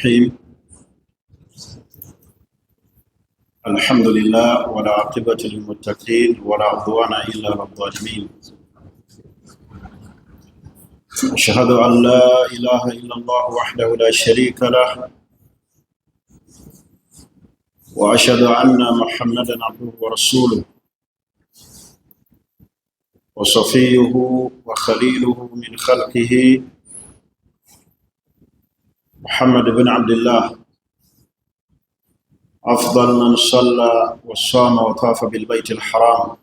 الرحيم. الحمد لله ولا عاقبة للمتقين ولا عدوان إلا على الظالمين. أشهد أن لا إله إلا الله وحده لا شريك له، وأشهد أن محمدا عبده ورسوله وصفيه وخليله من خلقه، محمد بن عبد الله، أفضل من صلى وصام وطاف بالبيت الحرام،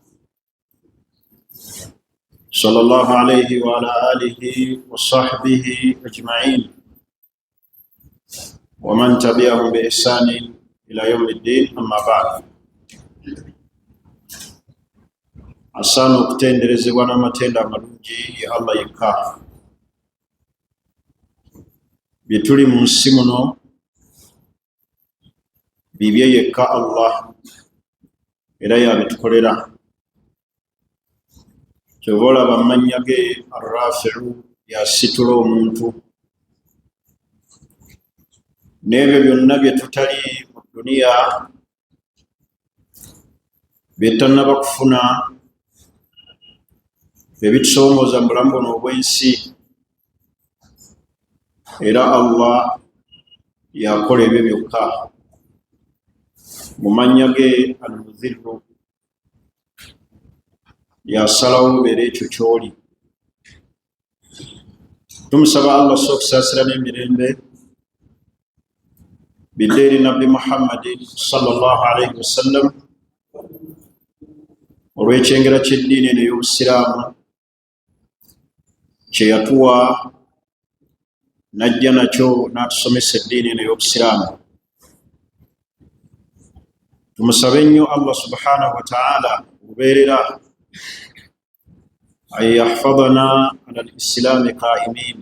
صلى الله عليه وعلى آله وصحبه أجمعين ومن تبعهم بإحسان إلى يوم الدين. أما بعد، asana okutenderezebwa n'amatenda amalungi ya Allah yekka. Byetuli mu nsi muno bibye yekka Allah, era yabitukolera. Kyova olaba amannya ge Arrafi'u, yasitula omuntu. N'ebyo byonna bye tutali mu duniya byetannaba kufuna ebitusomooza mu bulamu buno obw'ensi, era Allah yakola ebyo byokka. Mu mannya ge Al-Mudhillu, yasalawo obeera ekyo ky'oli. Tumusaba Allah okusaasira n'emirembe bidde eri Nabbi Muhammad sallallahu alayhi wasallam olw'ekyengera ky'eddiini eno ey'Obusiraamu kye yatuwa, najja nakyo n'atusomesa eddiini eno ey'Obusiraamu. Tumusabe nnyo Allah subhanahu wa ta'ala okubeerera an yahfadhana ala al-islaami qaa'imin,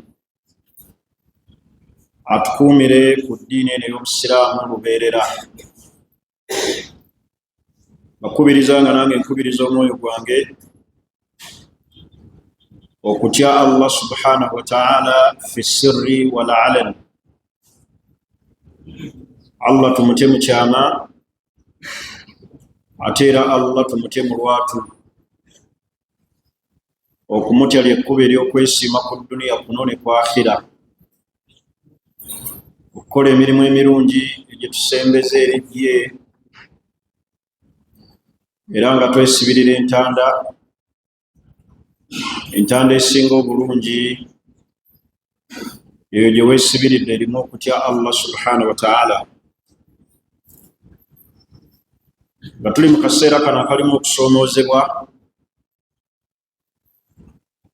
atukuumire ku ddiini eno ey'Obusiraamu lubeerera. Bakubiriza nga nange nkubiriza omwoyo gwange okutya Allah subhanahu wa ta'ala fi sirri wal alan. Allah tumutye mu kyama, ate era Allah tumutye mu lwatu. Okumutya ly'ekkubo ery'okwesiima ku duniya kuno ne ku akhira, okukola emirimu emirungi egyetusembeza eri ye, era nga twesibirira entanda esinga obulungi eyo gye weesibiridde erimu okutya Allah subhanahu wa ta'ala. Nga tuli mu kaseera kano akalimu okusoomoozebwa,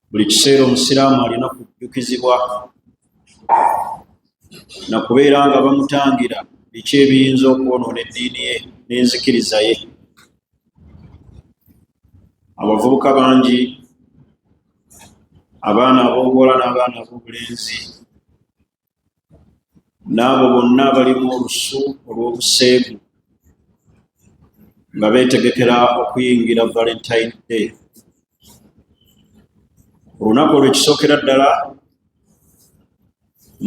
buli kiseera omusiraamu alina kujjukizibwa na kubeera nga bamutangira biki ebiyinza okwonoona eddiini ye n'enzikiriza ye. Abavubuka bangi, abaana ab'obuwala n'abaana ab'obulenzi, n'abo bonna abalimu olusu olw'obuseegu nga beetegekera okuyingira Valentine Day, olunaku olwekisookera ddala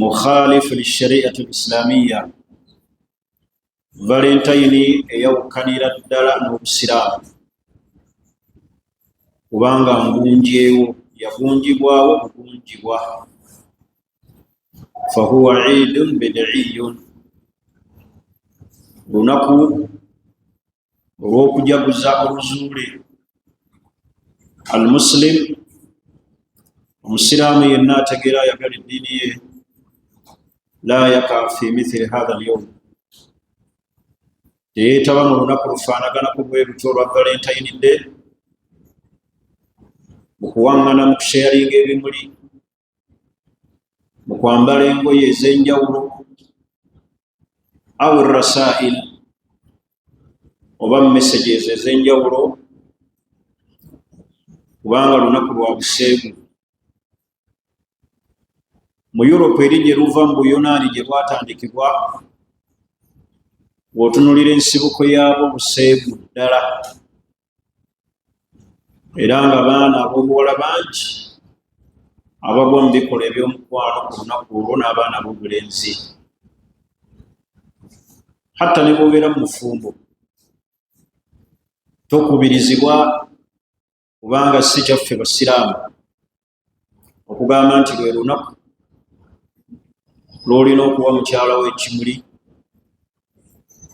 mukhalifu lishariati al-islamiyya, Valentine eyawukanira ddala n'Obusiraamu, kubanga ngunjeewo, yagunjibwawo bugunjibwa. Fahuwa eidun bid'iyun, olunaku olw'okujaguza oluzuule. Al-Muslim, omusiraamu yenna ategeera ayagala eddiini ye, la yaka fi mithli hadha al-yawm, teyeetaba mu lunaku lufaanaganako bwe lutyo olwa Valentine Day, mu kuwaŋŋana, mu kusharinga ebimuli, mu kwambala engoye ez'enjawulo, aw rasail, oba messages ez'enjawulo, kubanga lunaku lwa buseegu. Mu Europe eri gye luva mu Buyonaani gye lwatandikibwa, bw'otunuulira ensibuko yaabo buseegu ddala, era nga abaana ab'obuwala bangi abagwa mu bikola eby'omukwano ku lunaku olwo n'abaana b'obulenzi. hatta ne bwobeera mu mufumbo tokubirizibwa kubanga si kyaffe basiraamu okugamba nti lwe lunaku lwolina okuwa mukyala w'ekimuli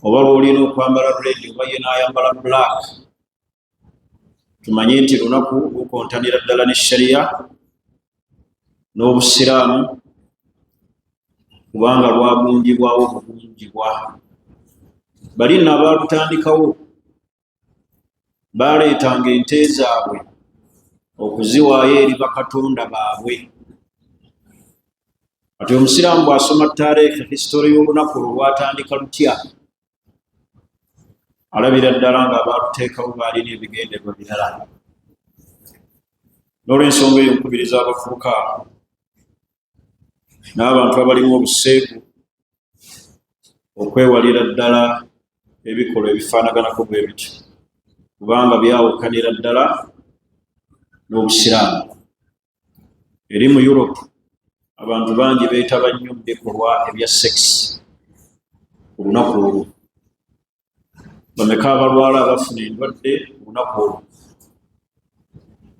oba lwolina okwambala red oba ye n'ayambala black. Tumanye nti lunaku lukontanira ddala ne shariya n'obusiraamu kubanga lwagungibwawo okugungibwa. Bali nno abalutandikawo baleetanga ente zaabwe okuziwaayo eri bakatonda baabwe. Kati omusiraamu bw'asoma taariikhi histori y'olunaku olwo lwatandika lutya, alabira ddala nga abaluteekawo baalina ebigenderwa birala. N'olw'ensonga eyo nkubiriza abavubuka n'abantu abalimu obuseegu okwewalira ddala ebikolwa ebifaanaganako bwe bityo kubanga byawukanira ddala n'obusiraamu. Eri mu Europe abantu bangi beetaba nnyo mu bikolwa ebya sekisi ku lunaku olwo. Bameka abalwala abafuna endwadde ku lunaku olwo?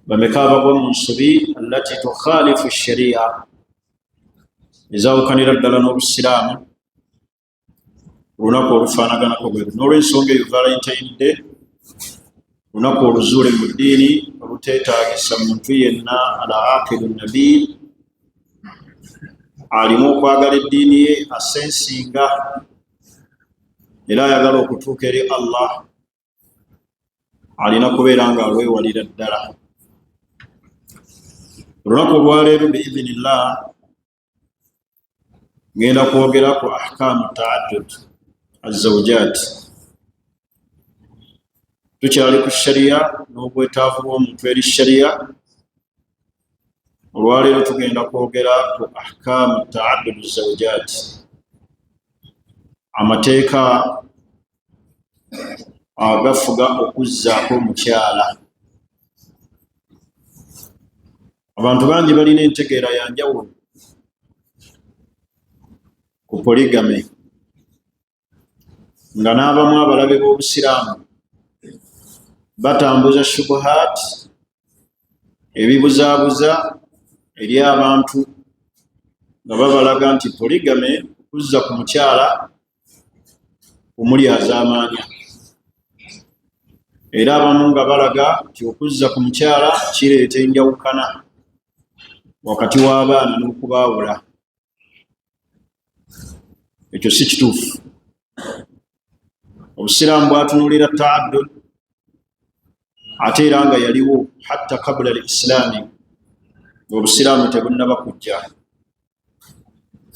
Bameka abagwa mu nsobi allati tukhaalifu shariya ezawukanira ddala n'obusiraamu ku lunaku olufaanaganako bwe lutyo? N'olw'ensonga eyo Valentine Day lunaku oluzuule mu ddiini oluteetaagisa muntu yenna al-aaqilu nabii alimu okwagala eddiini ye asensinga era ayagala okutuuka eri Allah alina kubeera nga alwewalira ddala. Olunaku olwaleero biidhinillah ngenda kwogera ku ahkaamu taaddud azawjaat. Tukyali ku shariya n'obwetaavu bw'omuntu eri shariya. Olwaleero tugenda kwogera ku ahkaamu taaddud azawjaat, amateeka agafuga okuzzaako omukyala. Abantu bangi balina entegeera ya njawulo ku poligamy, nga n'abamu abalabe b'obusiraamu batambuza shubuhaat, ebibuzaabuza eri abantu nga babalaga nti poligamy kuzza ku mukyala omulyazaamaanya, era abamu nga balaga nti okuzza ku mukyala kireeta enjawukana wakati w'abaana n'okubaawula. Ekyo si kituufu. Obusiraamu bwatunuulira taaddud ate era nga yaliwo hatta kabula al-islaami, obusiraamu tebunnaba kujja.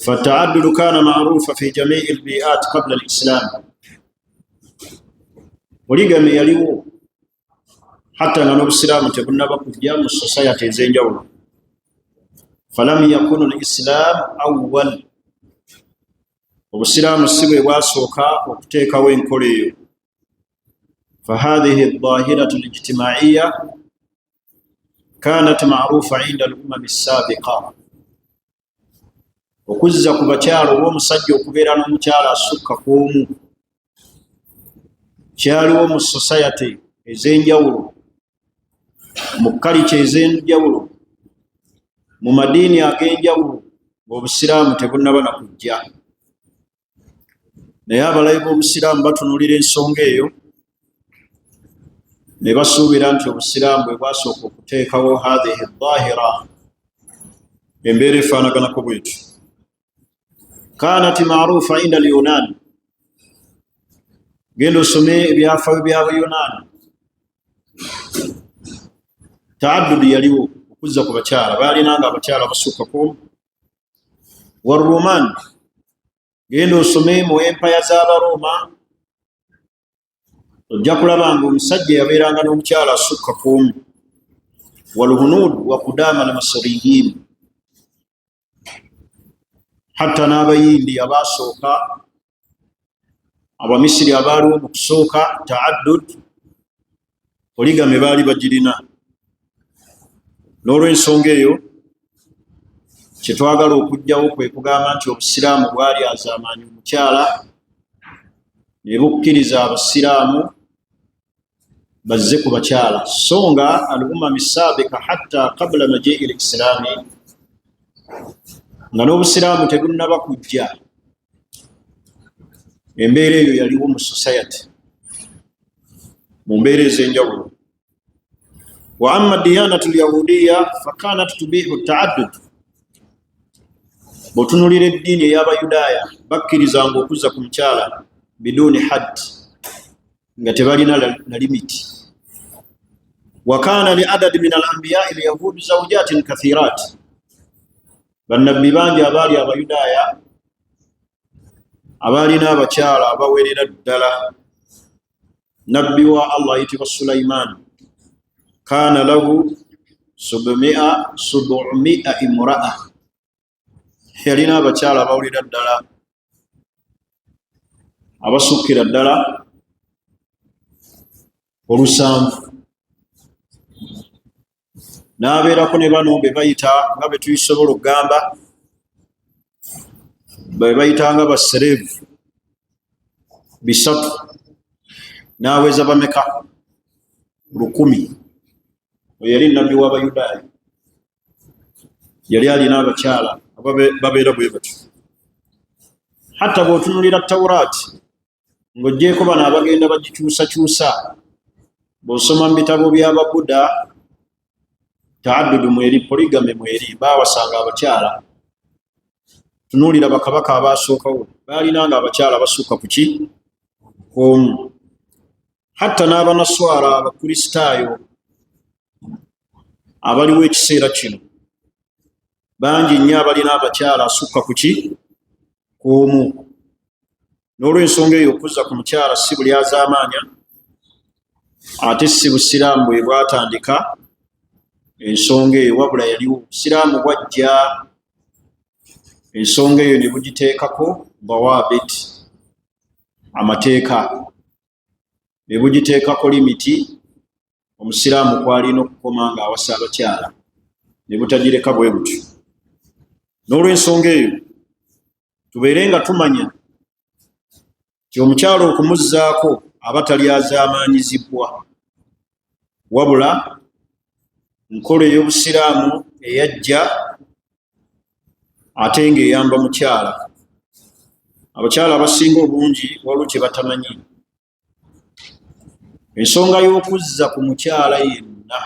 فالتعدد كان معروفا في جميع البيئات قبل الإسلام. Poligamy yaliwo hatta nga n'obusiraamu tebunnaba kujja mu society ez'enjawulo. فلم يكن الإسلام أول. Obusiraamu si bwe bwasooka okuteekawo enkola eyo. فهذه الظاهرة الاجتماعية كانت معروفة عند الأمم السابقة. Okuzza ku bakyala oba omusajja okubeera n'omukyala asukka ku omu kyaliwo mu society ez'enjawulo, mu kalica ez'enjawulo, mu madiini ag'enjawulo, obusiraamu tebunnaba na kujja. Naye abalabe b'obusiraamu batunuulira ensonga eyo ne basuubira nti obusiraamu bwe bwasooka okuteekawo hadhihi dhaahira, embeera efaanaganako bwetyo. Kanat maarufa inda al-Yunan. Genda osome ebyafaayo by'Abayunaani. Taaddud yaliwo, okuzza ku bakyala, baalinanga abakyala basukka ku. Waruman, genda osome mu empaya z'Abaroma, ojja kulaba nga omusajja yabeeranga n'omukyala asukka ku omu. Walhunud wa Kudaama al-Masriyiin, hatta n'abayindi abaasooka, abamisiri abaaliwo mu kusooka taaddud, poligamy baali bagirina. N'olw'ensonga eyo kye twagala okugjawo kwe kugamba nti obusiraamu bwali azaamaanya omukyala ne bukkiriza abasiraamu bazze ku bakyala so nga al-umam as-sabiqa hatta qabla maji'i al-islami nga n'obusiraamu tebunnaba kujja embeera eyo yaliwo mu society mu mbeera ez'enjawulo. Wa amma diyanatu al-yahudiya fakanat tubihu at-ta'addud botunulira eddiini ey'abayudaaya bakkirizanga okuzza ku mukyala biduni hadd nga tebalina na limiti. Wa kana li adadi min al-anbiya al-yahud zawjatin kathirat bannabbi bangi abaali abayudaaya abaalina abakyala abawerera ddala. Nabbi wa Allah ayitibwa Sulaiman kana lahu 700 imra'a yalina abakyala abawulira ddala abasukkira ddala 700 n'abeerako ne bano be bayita nga be tuyisobola okugamba be bayitanga baserevu 3 n'aweza bameka 1000. Oyo yali nabbi w'abayudaaya yali alina abakyala babeera bwe batyo. Hatta bw'otunulira Tawuraati ng'oggyeko bano abagenda bagikyusakyusa bw'osoma mu bitabo by'Ababuda ta'addudu mweri poligame mweri baawasanga abakyala. Tunuulira bakabaka abaasookawo baalinanga abakyala basukka ku ki omu. Hatta n'abanaswara abakristaayo abaliwo ekiseera kino bangi nnyo abalina abakyala asukka ku ki omu. N'olw'ensonga eyo okuzza ku mukyala si buli azaamaanya ate si busiraamu bwe bwatandika ensonga eyo, wabula yaliwo obusiraamu bwajja ensonga eyo ne bugiteekako bawaabit amateeka ne bugiteekako limiti omusiraamu kwalina okukoma nga awasa abakyala ne butagireka bwe butyo. N'olw'ensonga eyo tubeere nga tumanya ti omukyala okumuzzaako aba tali azaamaanyizibwa, wabula nkola ey'obusiraamu eyajja ate ng'eyamba mukyala. Abakyala abasinga obungi waliwo kye batamanyi. Ensonga y'okuzza ku mukyala yenna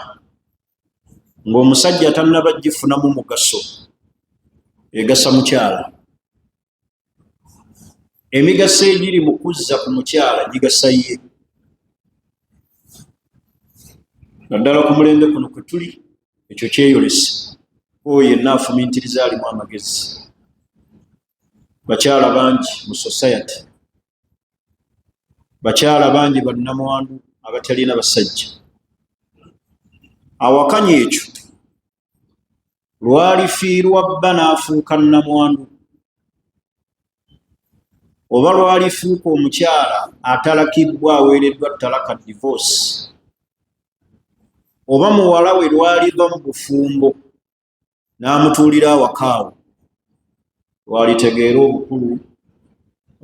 ng'omusajja tannaba gifunamu mugaso egasa mukyala. Emigaso egiri mu kuzza ku mukyala gigasa ye. Naddala ku mulembe kuno kwe tuli ekyo kyeyolese. Oyo yenna afumintiriza alimu amagezi. Bakyala bangi mu society, bakyala bangi bannamwandu abatalina basajja. Awakanya ekyo lwalifiirwa bba n'afuuka nnamwandu, oba lwalifuuka omukyala atalakibbwa aweereddwa talaka divorce, oba muwala we lwaliva mu bufumbo n'amutuulira awakaawo, lwalitegeera obukulu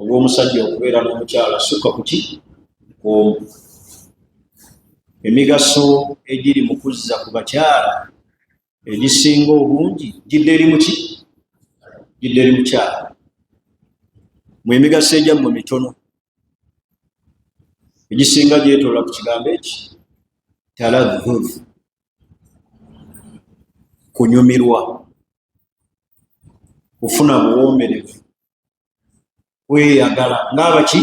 obw'omusajja okubeera n'omukyala asukka ku ki omu. Emigaso egiri mu kuzza ku bakyala egisinga obungi gidde eri muki? Gidde eri mukyala. Mu emigaso egyammwe mitono egisinga gyetoola ku kigambo eki taladhudh, kunyumirwa, kufuna buwomberevu, kweyagala ng'abaki?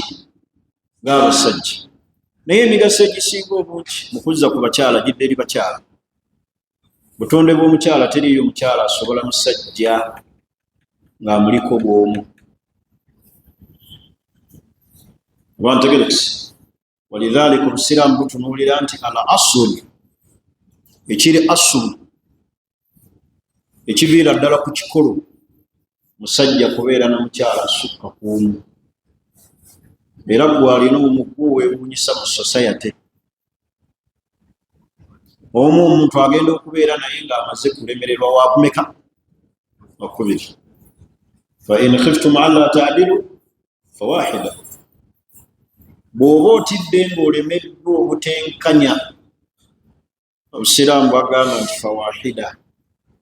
Ng'abasajja. Naye emigaso egisinga obungi mu kuzza ku bakyala gidde eri bakyala. Butonde bw'omukyala teriiyo mukyala asobola musajja ng'amuliko bw'omu. Lwantegerekese walidhalika obusiraamu butunuulira nti ala asuli, ekiri asulu ekiviira ddala ku kikolo, musajja kubeera na mukyala asukka ku omu. Era gwalina omuggu weewuunyisa mu society. Omu omuntu agenda okubeera naye ng'amaze kulemererwa waakumeka? Wakubiri. Fa in khiftum alla ta'dilu fawahida. bw'oba otidde ng'olemeddwa obutenkanya obusiraamu bwagamba nti fawahida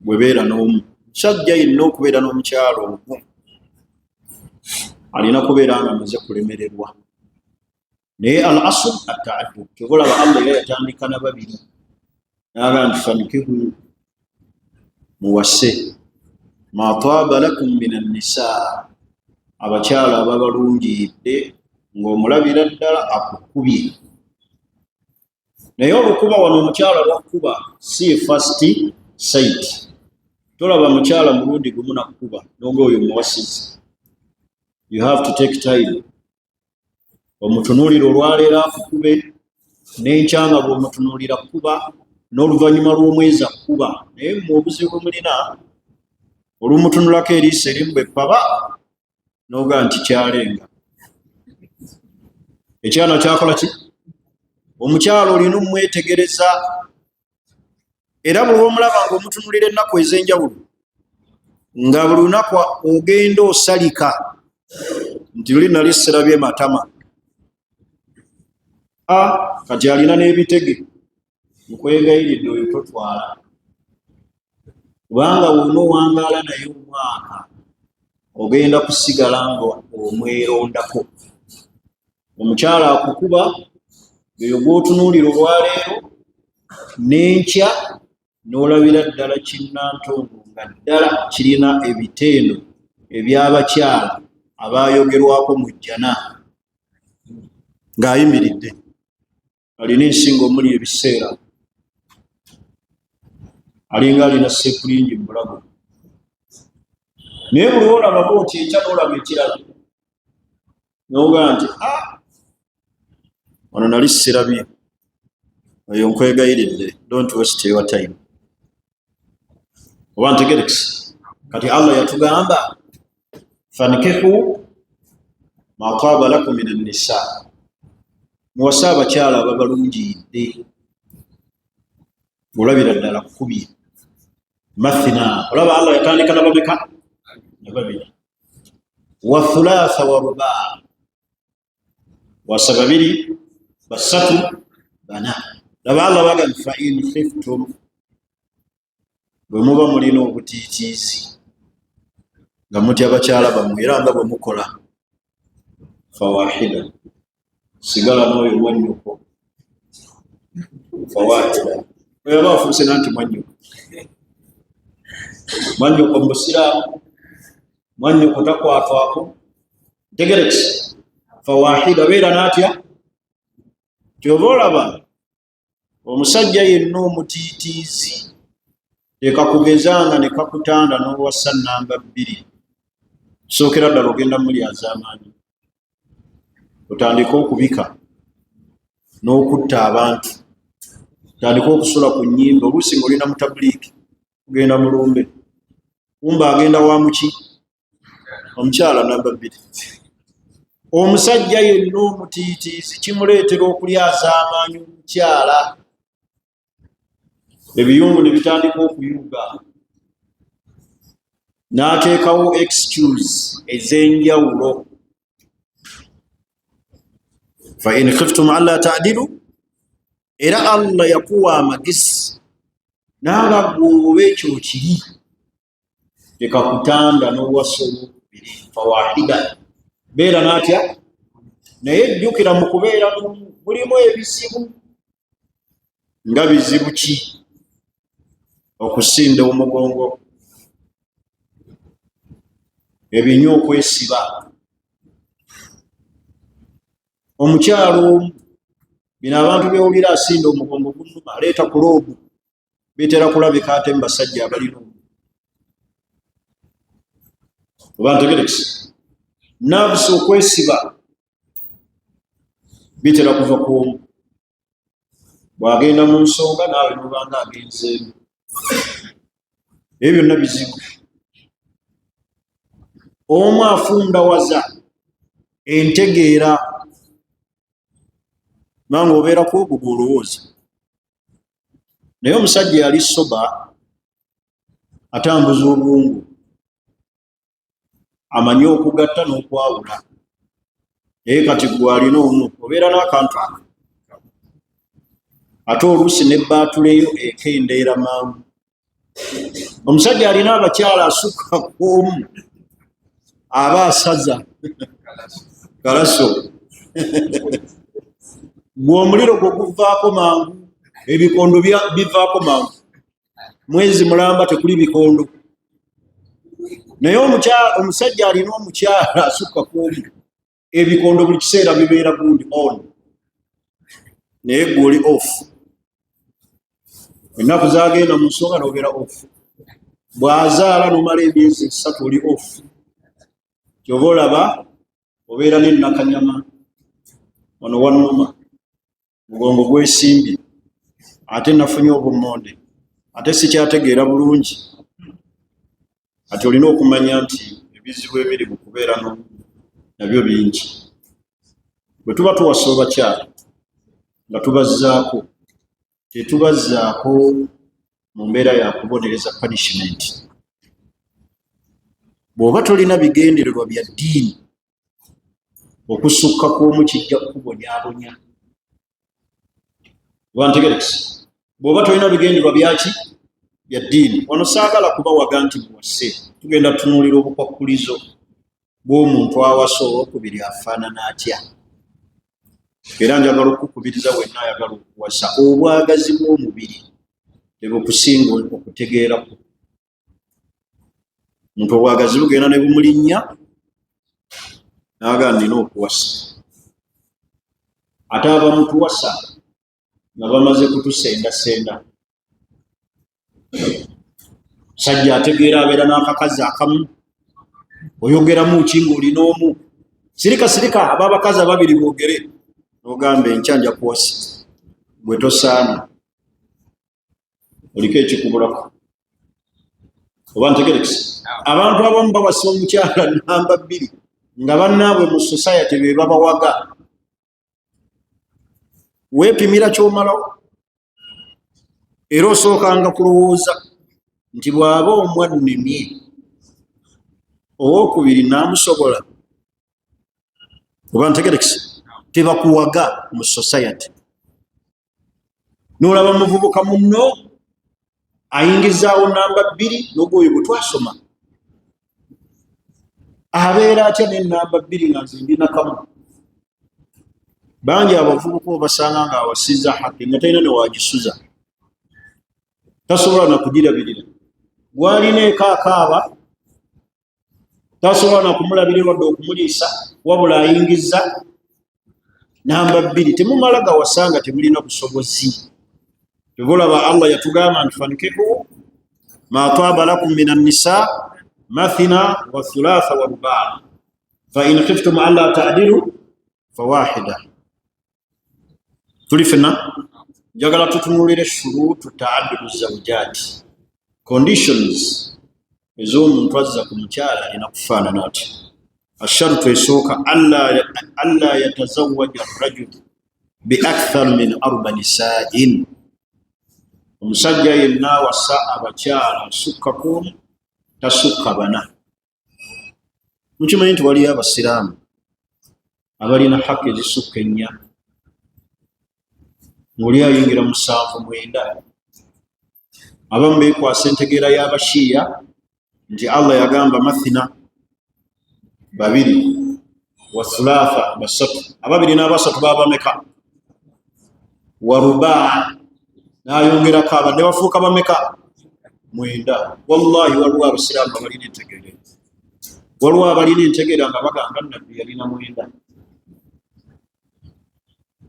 bwebeera n'omu musajja yenna okubeera n'omukyalo ogwo alina kubeera nga amaze kulemererwa naye al asl ataadud kyobalaba Allah era yatandika na babiri naga nti fankihu muwase ma taaba lakum min annisaa abakyala ababalungidde ng'omulabira ddala akukubye naye olukuba wano omukyala lwakuba si first sight tolaba mukyala mulundi gumu nakukuba noga oyo muwasizi you have to take time omutunuulira olwaleero akukube n'enkyanga bw'omutunuulira kuba n'oluvannyuma lw'omwezi akuba naye mu obuzibu bwe mulina olumutunulako eriiso erimu bwe ppaba noga nti kyalenga ekyana kyakola ki omukyalo olina omwetegereza era buli omulaba ng'omutunulira ennaku ez'enjawulo nga buli lunaku ogenda osalika nti luli nali sirabye matama kati alina n'ebitege nkwegayiridde oyo totwala kubanga wona owangaala naye omwaka ogenda kusigala nga omwerondako omukyala akukuba eyo gw'otunuulira olwaleero n'enkya n'olabira ddala kinnantondo nga ddala kirina ebiteeno eby'abakyala abaayogerwako mu jjana ng'ayimiridde alina ensingo omuli ebiseera alinga alina sepulingi mu bulago naye buli olaba booti ekya n'olaba ekirala noga nti wano nali sirabye oyo nkwegayiridde don't waste your time oba ntegerekisi kati Allah yatugamba fankihu ma taaba lakum min annisaa muwase abakyala ababalungidde olabira ddala kkubye mathina olaba Allah yatandika nabameka nababiri wa thulatha wa rubaa wasa babiri basatu bana laba Allah bagamba fa in khiftum bwe muba mulina obutiitiizi nga mutya abakyala bammwe era nga bwe mukola fawahida sigala n'oyo mwannyuko fawahida oyo aba afuuse nanti mwannyuko mwannyuko musiraamu mwannyuko takwatwako tegerekisi fawahida beera naatya kyoba olaba omusajja yenna omutiitiizi tekakugezanga ne kakutanda n'owassa namba 2 sookera ddala ogenda mulyazaamaanyi otandika okubika n'okutta abantu otandika okusula ku nnyimba oluusi ng'olina mutabuliiki kugenda mulumbe kumba agenda wa muki omukyala namba 2 omusajja yenna omutiitiizi kimuleetera okulyaza amaanyi omukyala ebiyungu ne bitandika okuyuga n'ateekawo excuse ez'enjawulo fa in khiftum alla ta'dilu era Allah yakuwa amagezi naga gwoba ekyo kiri tekakutanda n'owasolo fawahida beera naatya naye jjukira mu kubeera mulimu ebizibu nga bizibu ki okusinda omugongo ebinywa okwesiba omukyalo omu bino abantu bewulira asinda omugongo gunuma aleeta kuloobu bitera kulabika ate mu basajja abalina oba ntegerekisi nabusa okwesiba bitera kuva kuomu bwagenda mu nsonga naawe nobanga agenzeemu ebyo byonna bizibu omu afundawaza entegeera nanga obeerako ogwo olowooza naye omusajja yali soba atambuza obwongu amanyi okugatta n'okwawula kati gwalina omu obeera n'akantu ako ate oluusi nebbaatuleyo ekendeera mangu. Omusajja alina abakyala asukka kwomu aba asaza kalaso gw'omuliro gwe guvaako mangu, ebikondo bivaako mangu. Mwezi mulamba tekuli bikondo, naye omusajja alina omukyala asukka kwomu ebikondo buli kiseera bibeera gundi on, naye gwoli off. Ennaku zagenda mu nsonga nobeera off, bw'azaala nomala emyezi 3 oli off. Kyova olaba obeera n'ennakanyama, wano wannuma, mugongo gwesimbye, ate nafunye obummonde, ate sikyategeera bulungi. Ati olina okumanya nti ebizibu ebiri mu kubeera nabyo bingi. Bwe tuba tuwasa abakyala nga tubazzaako, tetubazzaako mu mbeera ya kubonereza punishment. Bw'oba tolina bigendererwa bya ddiini, okusukka kw'omu kijja kukubonyaabonya. Wantegerekese, bw'oba tolina bigendererwa byaki bya ddiini. Wano saagala kubawaga nti muwase, tugenda tutunuulira obukwakkulizo bw'omuntu awasa owookubiri afaanana atya. Era njagala okukubiriza wenna ayagala okuwasa, obwagazi bw'omubiri tebukusinga okutegeerako. Omuntu obwagazi bugenda ne bumulinnya n'agamba nina okuwasa. Ate abamu tuwasa nga bamaze kutusendasenda. Sajja ategeera abeera n'akakazi akamu, oyogeramu ki ng'olina omu. Sirika ababakazi ababiri boogere n'ogamba enkya nja kuwasa, gwe tosaana, oliko ekikubulako. Oba ntegerekese, abantu abamu bawasa omukyala namba 2 nga bannaabwe mu society be babawaga. Weepimira ky'omalawo, era osookanga kulowooza nti bw'aba omwannemye owookubiri n'amusobola. Oba ntegerekese, tebakuwaga mu society. N'olaba muvubuka munno ayingizaawo namba 2 n'ogwoyo bwe twasoma, abeera atya n'enamba 2 nga nze ndina kamu. Bangi abavubuka obasanga nga awasizza haki nga talina ne waagisuza, tasobola na kugirabirira. Gwalina eka akaaba, tasobola na kumulabirira wadde okumuliisa, wabula ayingizza namba 2. Temumala gawasanga temulina busobozi. Tebulaba Allah yatugamba nti fankihu ma taaba lakum minan nisa mathina wa thulatha wa rubaa fa in khiftum alla ta'dilu fawahida. Tuli fenna njagala tutunuulire shuruutu ta'addudu zawjaati, conditions ez'omuntu azza ku mukyala alina kufaanana atya. Asharutu esooka alla yatazawwaja arrajulu bi akthar min 4 nisaa'in. Omusajja yenna awasa abakyala asukka k'omu, tasukka 4. Mukimanyi nti waliyo abasiraamu abalina haki ezisukka 4. Ng'oli ayingira mu 7-9. Abamu beekwasa entegeera y'abashiya nti Allah yagamba mathina 2 wa thulatha 3. Ababiri n'abasatu baba meka? Wa rubaa n'ayongerako abadde bafuuka bameka? 9. Wallahi waliwo abasiraamu abalina entegeera, waliwo abalina entegeera nga bagamba nabbi yalina 9.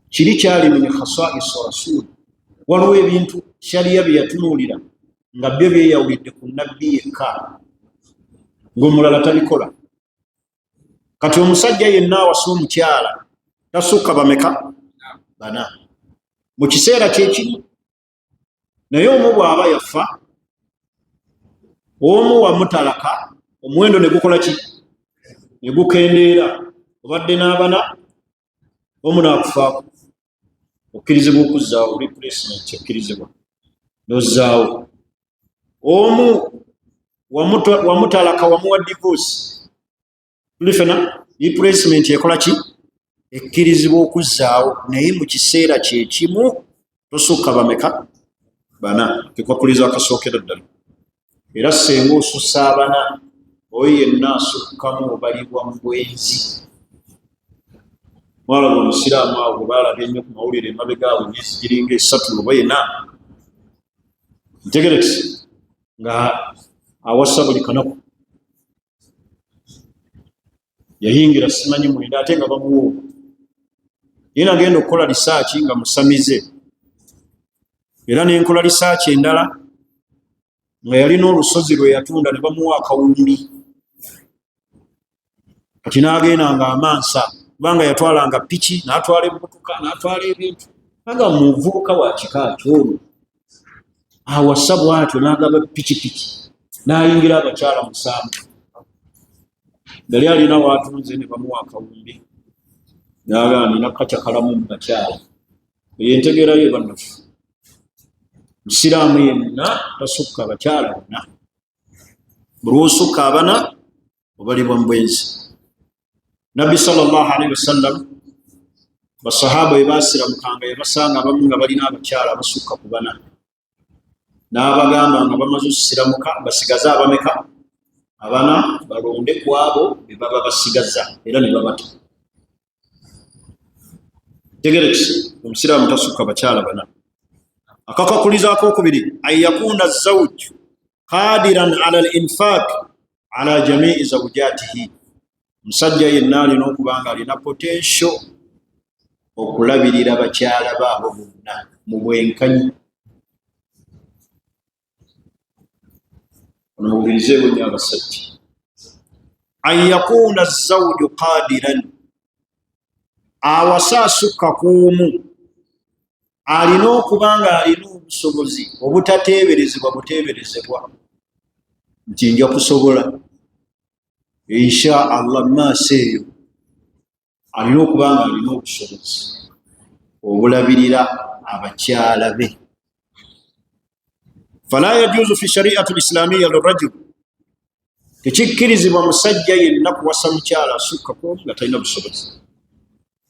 Kiri kyali min khasa'is rasul. Waliwo ebintu shariya bye yatunuulira nga byo byeyawulidde ku nabbi yekka, ng'omulala tabikola. Kati omusajja yenna awasa omukyala tasukka bameka? 4 mu kiseera kyekimu. Naye omu bw'aba yafa, omu wamutalaka, omuwendo ne gukola ki? Ne gukendeera. Obadde n'abana, omu n'akufaako, okkirizibwa okuzzaawo, replacement ekkirizibwa n'ozzaawo. Omu wamutalaka, wamuwa divorce, tuli fena, replacement ekola ki? ekkirizibwa okuzzaawo naye mu kiseera kyekimu tosukka bameka bana kekwakuliza akasookera ddala era senga osussa abana oyo yenna asukkamu obalibwa mu bwenzi mwalaga omusiraamu awo baalabye ennyo ku mawulire emabegaawo emyezi giringa 3 oba 4 ntegerekisi nga awasa buli kanaku yayingira simanyi mwenda ate nga bamuwooba ye nagenda okukola lisaaki nga musamize era nenkola lisaaki endala nga yalina olusozi lwe yatunda ne bamuwa akawumbi kati nagenda nga amansa kubanga yatwalanga piki natwala emmotoka natwala ebintu aga muvubuka wa kika kyolwo awasa bwatyo nagaba pikipiki nayingira abakyala 7 gali alina watunze ne bamuwa akawumbi naga nina kakyakalamu mu bakyala yentegerayo bannafu musiraamu yenna tasukka abakyala bonna buli osukka abana obalibwa mu bwenzi nabbi sallallahu alaihi wasallam basahaba bwe basiramukanga yabasanga abamu nga balina abakyala basukka ku bana n'abagamba nga bamaze osiramuka basigaza abameka abana balonde ku abo be baba basigaza era ne babata tegerekisi omusiraamu tasukka bakyala bana akakakuliza akokubiri ayakuna zawj qadiran ala al-infaq ala jamii zawjatihi musajja yenna alina okubanga alina potential okulabirira bakyala baabo bonna mu bwenkanyi onomubulizeewo nnyo abasajja ayakuna zawju qadiran awasa asukka kuumu alina okubanga alina obusobozi obutateeberezebwa buteeberezebwa nti nja kusobola insha allah maaso eyo alina okubanga alina obusobozi obulabirira abakyala be fala yajuzu fi shariati lislamiya lirajul tekikkirizibwa musajja yenna kuwasa mukyala asukka kuomu nga talina busobozi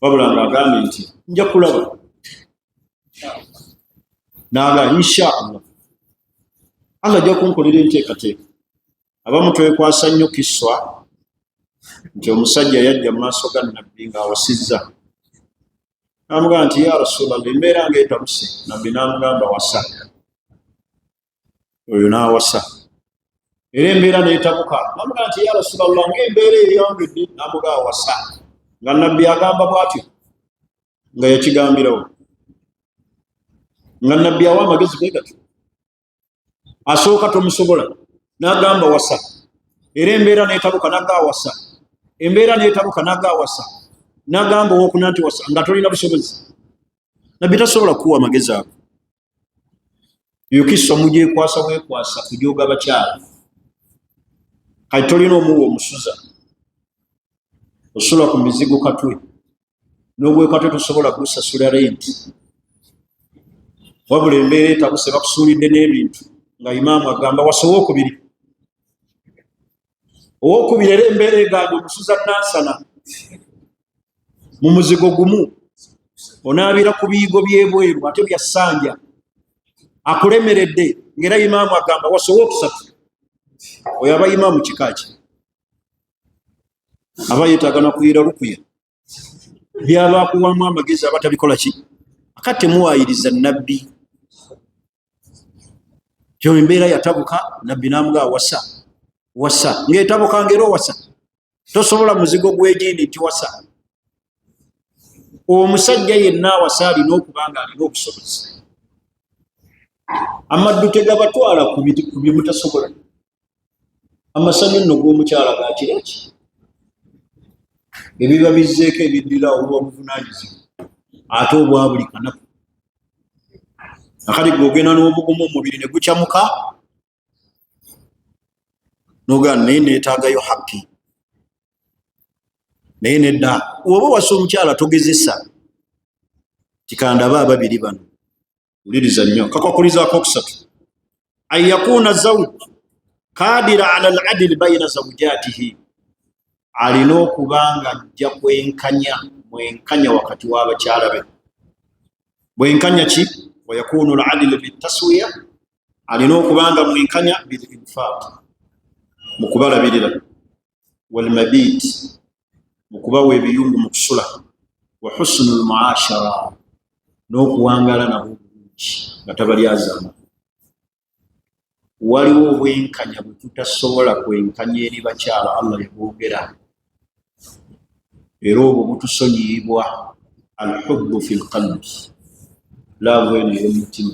wabula nga agambye nti nja kulaba naga insha allah allah ajja kunkolera enteekateeka abamu twekwasa nnyo kiswa nti omusajja yajja mu maaso ga nabbi ng'awasizza namugamba nti ya rasulallah embeera ng'etabuse nabbi namugamba wasa oyo n'awasa era embeera n'etabuka namugamba nti ya rasulallah ng'embeera eyongedde namugamba wasa nga nabbi agamba bw'atyo nga yakigambirawo nga nabbi awa amagezi ge gatyo asooka tomusobola n'agamba wasa era embeera n'etabuka n'agamba wasa embeera n'etabuka n'agamba wasa n'agamba owokuna nti wasa nga tolina busobozi nabbi tasobola kuwa amagezi ago eyo kisa mugyekwasa bwekwasa kujooga bakyala kati tolina omuwa omusuza osula ku mizigo katwe n'ogwekatwe tosobola gusasula renti wabula embeera etabuse bakusuulidde n'ebintu nga imaamu agamba wasa owokubiri era embeera egamba omusuza nansana mu muzigo gumu onaabira ku biyigo byebweru ate byassanja akulemeredde ng'era imaamu agamba wasa owokusatu oyo aba imaamu kikaaki aba yeetagana kuyira lukuya byaba akuwamu amagezi aba tabikola ki akati temuwaayiriza nabbi kyo embeera yatabuka nabbi namuga wasa wasa ng'etabuka ng'era owasa tosobola muzigo gwegindi nti wasa omusajja yenna awasa alina okubanga alina obusobozi amaddu tegabatwala ku byemutasobola amasanyu nno g'omukyala gakiraki ebiba bizzeeko ebiddira olw'obuvunanyizibwa ate obwa buli kanaku akali gwogenda n'obugumu omubiri ne gukyamuka nogamba naye neetaagayo haki naye nedda oba wasa omukyala togezesa tikandaba ababiri bano uliriza nnyo kakwakulizaako okusatu an yakuna zawj kadira ala al-adli bayna zawjatihi alina okubanga ajja kwenkanya mwenkanya wakati w'abakyala be. Bwenkanya ki? Wayakunu al-adlu bitaswiya, alina okubanga mwenkanya bil-infaq, mu kubalabirira, walmabit, mu kubawa ebiyungu mu kusula, wa husnu al-muashara, n'okuwangala nabo bulungi nga tabalyazaama. Waliwo obwenkanya bwe tutasobola kwenkanya eri bakyala, Allah yabwogera, era obwo butusonyiyibwa. Al-hubbu fi l-qalbi, laavu eno ey'omutima.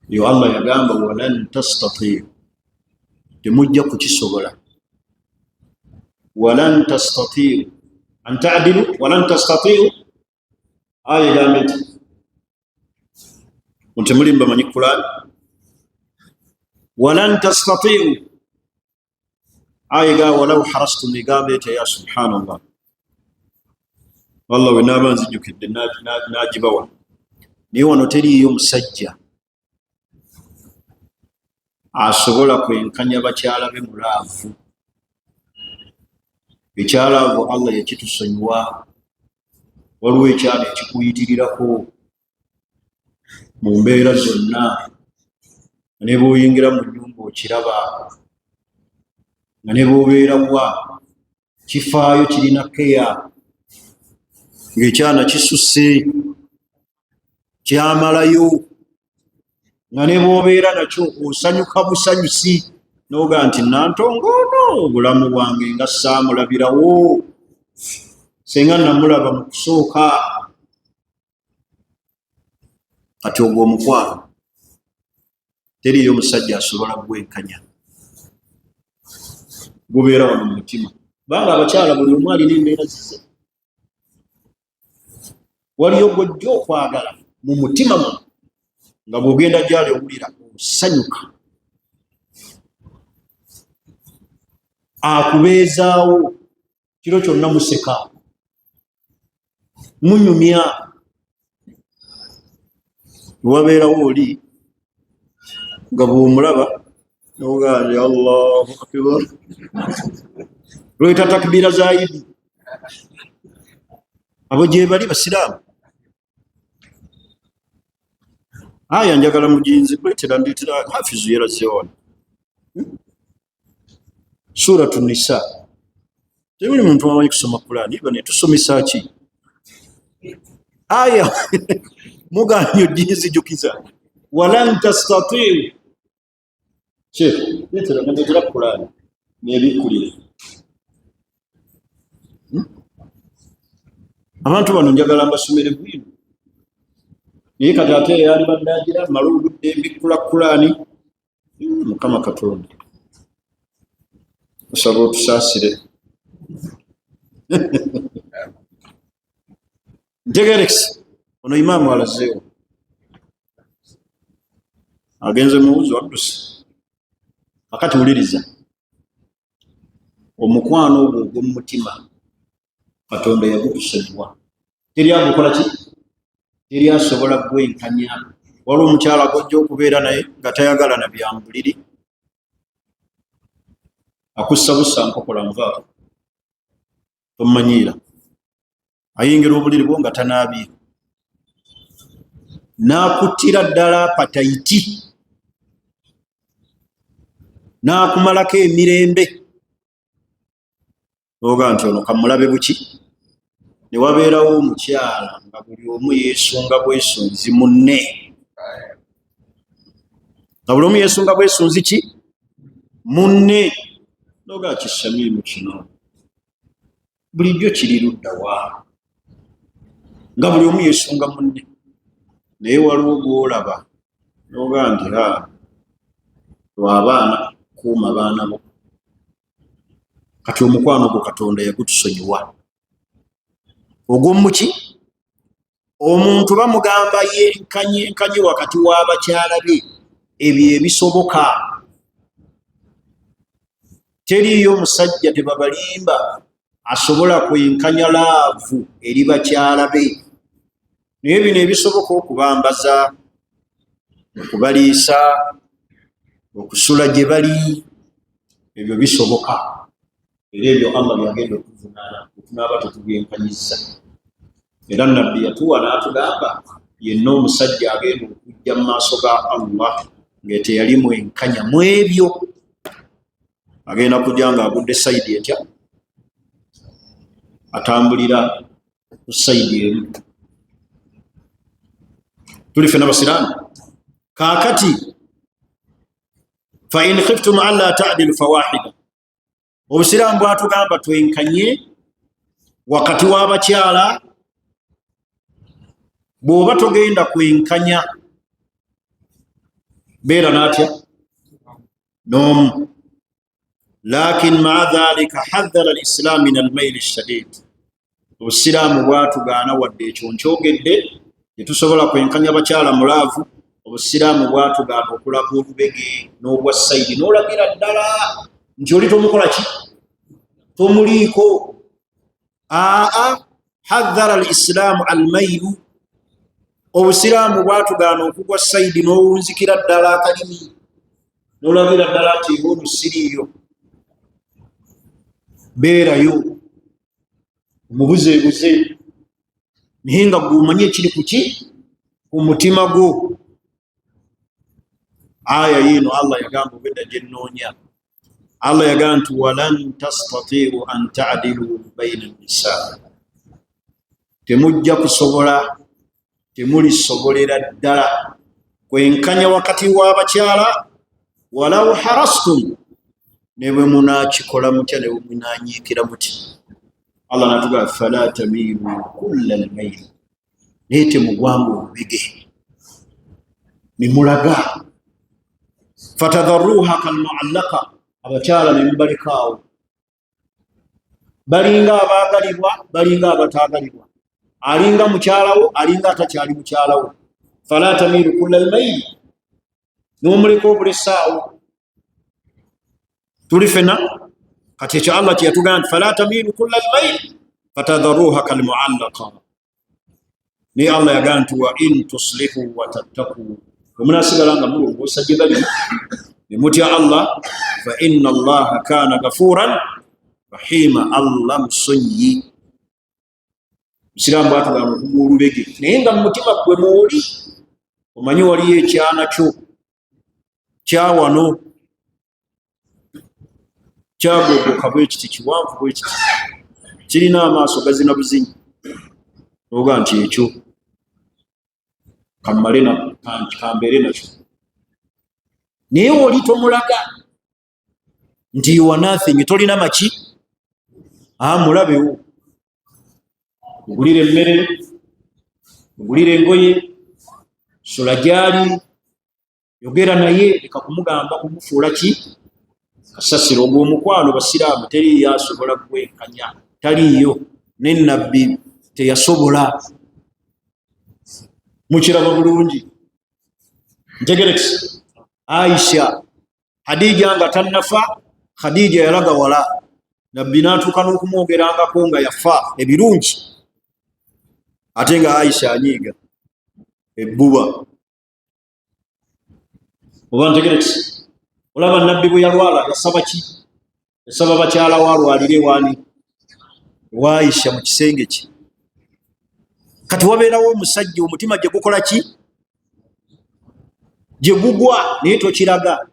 Yo Allah yagamba walan tastatiu, temujja kukisobola. Walan tastatiu an ta'dilu, walan tastatiu aya egamba nti temuli bamanyi Qur'an. Walan tastatiu aya ga walau harastum egamba eti ya subhanallah. Allah we naaba nzijjukidde n'agibawa. Naye wano teriiyo musajja asobola kwenkanya bakyala be mulaavu. Ekyalaavu Allah yakitusonyiwa. Waliwo ekyala ekikuyitirirako mu mbeera zonna, ne bw'oyingira mu nnyumba okiraba, nga ne bw'obeerawa kifaayo, kirina keya, ng'ekyana kisusse kyamalayo, nga ne bw'obeera nakyo osanyuka busanyusi, n'ogaa nti nantongoono obulamu bwange nga saamulabirawo, senga namulaba mu kusooka. Kati ogwo omukwano teriiyo musajja asobola kwenkanya, gubeera wano mu mutima. Kubanga abakyala buli omu alina embeera zize. Waliyo gw'ojja okwagala mu mutima mu, nga bw'ogenda gyali owulira osanyuka, akubeezaawo, kiro kyonna museka, munyumya. Wabeerawo oli nga bw'omulaba n'ogaa nti Allahu akbar, lweta takbiira za Idi. Abo gye bali basiraamu. Aya njagala mujinzi kuletera ndetera Hafizu yeraze wano. Suratu Nisa. Tebuli muntu amanyi kusoma Qur'ani, iba ne tusomesa ki? Aya muganyo jinzi jukiza. Walan tastatiu. Sheikh, letera ndetera Qur'ani n'ebikulire. Abantu bano njagala mbasomere bwino. Naye kati ate yali bandagira maluludde mbikula Qur'ani. Mukama Katonda osaba otusaasire. Ntegerekisi ono imaamu alazeewo, agenze muwuzi waddusi. Akati wuliriza omukwano ogwo ogw'omutima Katonda yagutusonyiwa. Teri agukola ki? Teri asobola kwenkanya. Waliwo omukyala gojja okubeera naye nga tayagala na byambuliri, akussa bussa nkokola nvaako, tomanyiira, ayingira obuliri bwo nga tanaabye, n'akuttira ddala apatayiti, n'akumalako emirembe. Oga nti ono kamulabe buki? Ne wabeerawo omukyala nga buli omu yeesunga bwesunzi munne, nga buli omu yeesunga bwesunzi ki? Munne. Noga kisamiimu kino bulijjo kiri ludda wa? Nga buli omu yeesunga munne, naye waliwo gw'olaba noga nti lw'abaana kuuma baana bo. Kati omukwano gwo Katonda yagutusonyiwa. Ogw'omuki? Omuntu bamugamba yenkanye wakati w'abakyala be, ebyo ebisoboka. Teriiyo omusajja tebabalimba asobola kwenkanya laavu eri bakyala be. Naye bino ebisoboka okubambaza, okubaliisa, okusula gye bali, ebyo bisoboka. Era ebyo Allah byagenda okuvunaana, tunaaba tetubyenkanyizza. era nabbi yatuwa n'atugamba yenna omusajja agenda okujja mu maaso ga Allah nga teyali mwenkanya mu ebyo agenda kujja nga agudde sayidi etya atambulira ku sayidi emu. Tuli fena basiraamu kaakati fa in khiftum alla ta'dilu fawahida, obusiraamu bwatugamba twenkanye wakati w'abakyala. Bw'oba togenda kwenkanya beera n'atya n'omu. Lakin maa dhalika haddara al-islam min al-mayl ash-shadid, obusiraamu bwatugaana wadde ekyo nkyogedde tetusobola kwenkanya bakyala mulaavu. Obusiraamu bwatugaana okulaga olubege n'obwa sayidi n'olagira ddala nti oli tomukola ki tomuliiko. Haddara al-islaamu al-maylu, obusiraamu bwatugaana okugwa sayidi n'owunzikira ddala akalimi n'olagira ddala nti ono siriiyo. Beerayo omubuzeebuze naye nga gw'omanyi ekiri kuki ku mutima gwo. Aya yiino Allah yagamba obwedda gye nnoonya. Allah yagamba nti walan tastatii'u an ta'dilu bayna an-nisaa, temujja kusobola, temulisobolera ddala kwenkanya wakati w'abakyala walau harastum, ne bwe munaakikola mutya, ne bwe munaanyiikira muti. Allah natugamba fala tamiilu kulla al-mayl, naye temugwanga olubege ne mulaga. Fatadharruha kalmu'allaqa, abakyala ne mubalekaawo balinga abaagalibwa balinga abataagalibwa, alinga mukyalawo alinga atakyali mukyalawo. Fala tamiilu kulla al-mayl, n'omuleka obulesaawo. Tuli fena kati ekyo Allah kyeyatugamba nti fala tamiilu kulla al-mayl fatadharruha kalmu'allaqa. Naye Allah yagamba nti wa in tuslihu wa tattaqu, omunaasigala nga mulongoosa gye bali ne mutya Allah, fa inna Allaha kaana gafuuran rahiima, Allah musonyi. Musiraamu bwatugamba okugwa olubege naye nga mu mutima gwe mwoli omanyi waliyo ekyana kyo kyawano kyagogoka bwe kiti, kiwanvu bwe kiti, kirina amaaso gazina buzinyi, oga nti ekyo kambeere nakyo. Naye oli tomulaga nti you are nothing, tolina maki, mulabewo, ogulira emmere, ogulira engoye, sula gyali, yogera naye, leka kumugamba kumufuula ki kasasiro. Ogw'omukwano basiraamu teriiyo asobola kwenkanya, taliiyo, ne nabbi teyasobola. Mukiraba bulungi ntegerekisi. Aisha, Hadija nga tannafa, Khadija yalaga wala, nabbi n'atuuka n'okumwogerangako nga yafa ebirungi, ate nga Aisha anyiiga ebbuba. Oba ntegerekisi. Olaba nabbi bwe yalwala yasaba ki? Yasaba bakyala walwalire wani wa Aisha mu kisenge kye. Kati wabeerawo omusajja omutima gye gukola ki? Gye gugwa naye tokiraga.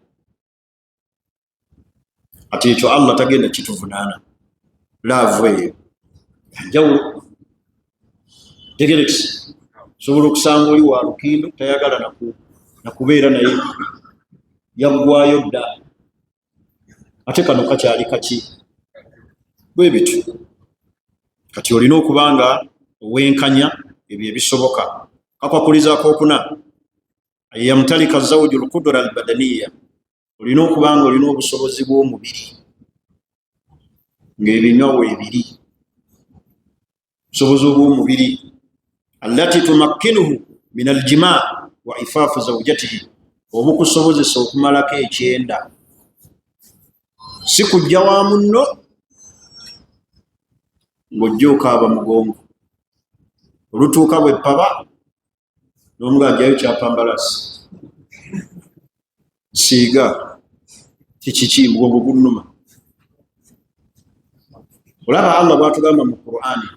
Ati ekyo Allah tagenda kituvunaana. Laavu eyo njawulo. Tegerekisi. Sobola okusanga oli wa Lukindo tayagala nakubeera naye, yaggwayo dda, ate kano kakyali kaki bwe bityo. Kati olina okubanga owenkanya ebyo ebisoboka. Kakwakuliza akokuna yamtalika zawju al-qudra al-badaniya, olina okubanga olina obusobozi bw'omubiri ng'ebinyawo ebiri, obusobozi obw'omubiri allati tumakkinuhu min al-jimaa wa ifaafu zawjatihi, obukusobozesa okumalako ekyenda, si kujja wa munno ng'ojja okaaba mugongo, olutuuka bwe ppaba n'omu ng'ajjayo kyapambalasi siiga kikiki mugongo gunnuma. Olaba Allah bw'atugamba mu Qur'ani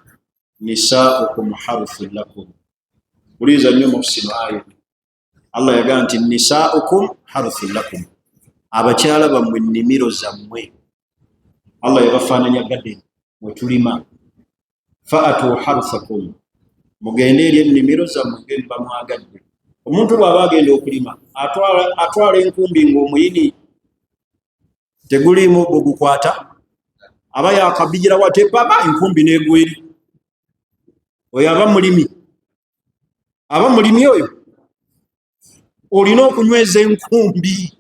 nisaukum harthun lakum. Uliza nnyo mufsino ayo. Allah yagamba nti nisaukum harthun lakum, abakyala bammwe nnimiro zammwe. Allah yabafaananya gadde mwe tulima. Faatu harthakum, mugende eri ennimiro zammwe ngeri bamwagadde. Omuntu bw'aba agenda okulima atwala enkumbi ng'omuyini teguliimu bwegukwata, aba yakabijira wate baba enkumbi n'egweri. Oyo aba mulimi. Aba mulimi oyo olina okunyweza enkumbi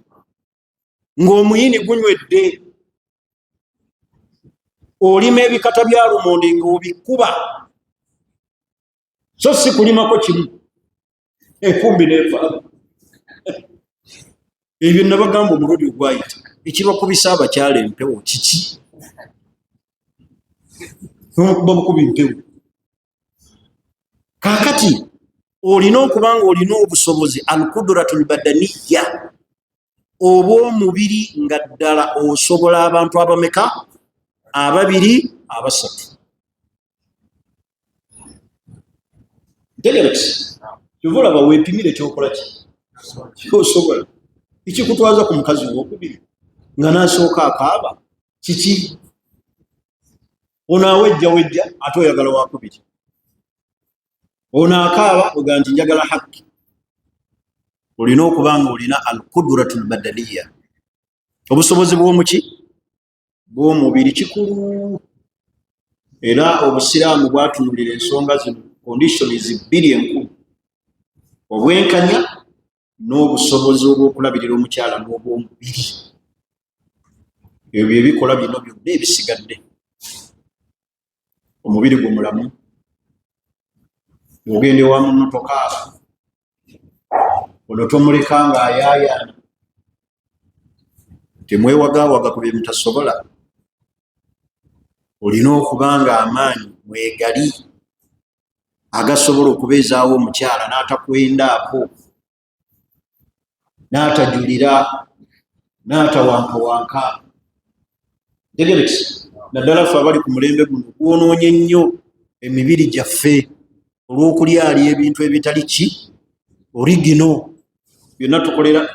ng'omuyini gunywedde. Olima ebikata bya lumonde ng'obikuba, so si kulimako kimu, enkumbi nefa. Ebyo nabagamba omulundi ogwayita ekibakubisa abakyala empewo kiki? Nokuba bukuba empewo. Kakati olina okubanga olina obusobozi alkudratul badaniya, obw'omubiri nga ddala osobola abantu abameka? Ababiri, abasatu. Ntegerekese kyovola baweepimire kyokola kyosobola. Ekikutwaza ku mukazi w'okubiri nga n'asooka akaaba kiki? Ono awejja ate oyagala wakubiri. Ono akaaba oga nti njagala hakki. Olina okubanga olina alkudratul badaniya, obusobozi bw'omuki? Bw'omubiri. Kikulu. Era obusiraamu bwatunulira ensonga zino kondishoni bbiri enkulu: obwenkanya n'obusobozi obw'okulabirira omukyala n'obw'omubiri. Ebyo ebikola bino byonna ebisigadde. Omubiri gwe mulamu. Ogende wa munno tokaaba, ono tomuleka ng'ayaayaana, temwewagaawaga ku bye mutasobola. Olina okubanga amaanyi mwegali agasobola okubeezaawo omukyala n'atakwendaako, n'atajulira, n'atawankawanka. Tegerekese naddala ffe abali ku mulembe guno gwonoonye nnyo emibiri gyaffe olw'okulyalya ebintu ebitali ki origino. Byonna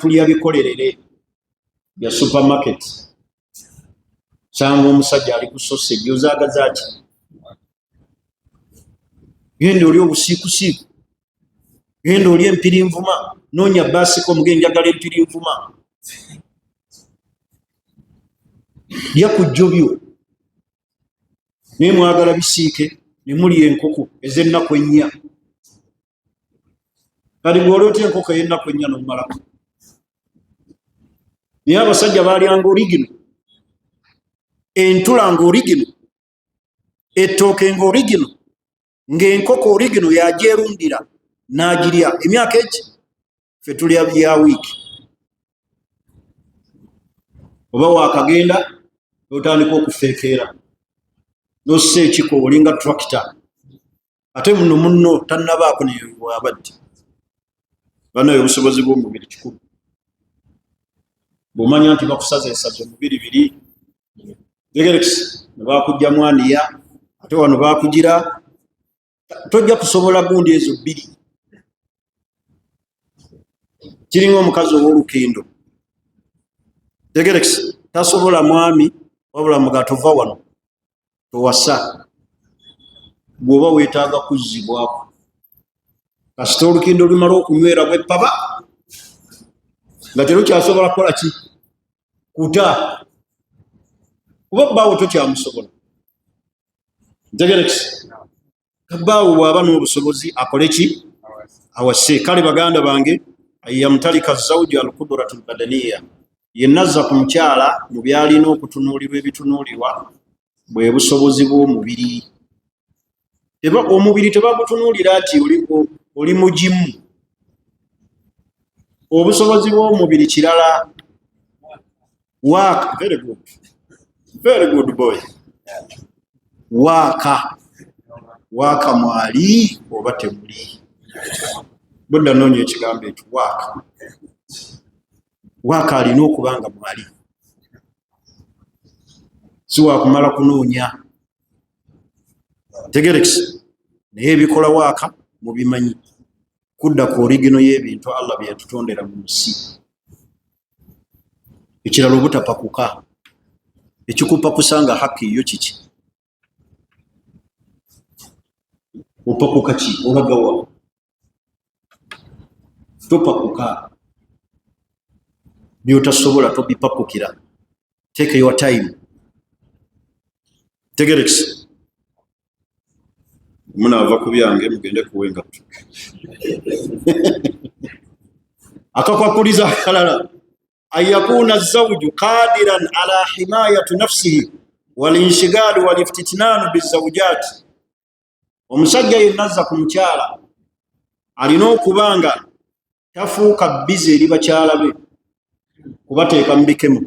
tulya bikolerere bya supermarket. Sanga omusajja ali ku sausage ozaagaza ki? Genda oli obusiikusiiku, genda oli empirinvuma, noonya baasiko muge njagala empirinvuma. Lya ku jjo byo naye mwagala bisiike, ne mulya enkoko ez'ennaku ennya. Kati gw'oli otya enkoko ey'ennaku ennya n'omalako? Naye abasajja baalyanga origino, entula nga origino, ettooke nga origino, ng'enkoko origino yagyerundira n'agirya emyaka egi. Ffe tulya bya wiiki. Oba waakagenda otandika okufeekeera n'ossa ekiko olinga tractor, ate munno tannabaako newabadde. Banaye obusobozi bw'omubiri kikulu. Bw'omanya nti bakusaza ensazi omubiri biri, tegerekese ne baakujja mwaniya, ate wano baakugira, tojja kusobola gundi ezo bbiri. Kiringa omukazi ow'olukendo, tegerekese tasobola mwami wabula muga tova wano towasa, bw'oba weetaaga kuzzibwako. Kasita olukendo lumala okunywera bw'eppaba nga terukyasobola kukola ki? Kuta. Kuba bbaawo tokyamusobola. Ntegerekese bbaawo bw'aba n'obusobozi akole ki? Awase. Kale baganda bange, yamtalika zawju alkudratul badaniya, yenna azza ku mukyala mu byalina okutunuulirwa ebitunuulirwa bwe busobozi bw'omubiri. Omubiri tebagutunuulira nti oli mugimu. Obusobozi bw'omubiri kirala. Waaka. Very good. Very good boy. Waaka. Waaka mwali oba temuli. Budda noonya ekigambo ekyo waaka. Waaka alina okubanga mwali. Si waakumala kunoonya. Tegerekese naye ebikola waaka mubimanyi kudda ku origino y'ebintu Allah bye yatutondera mu nsi. Ekirala obutapakuka, ekikupakusa nga haki yo kiki? Opakuka ki? Olagawa topakuka byotasobola tobipakukira. Take your time. Tegerekisi munava ku byange mugende kuwenga akakwakuliza akalala ayakuna zawju qadiran ala himayati nafsihi walinshigali waliftitnanu bizawjati. Omusajja yenna azza ku mukyala alina okubanga tafuuka bize eri bakyala be kubateeka mu bikemo.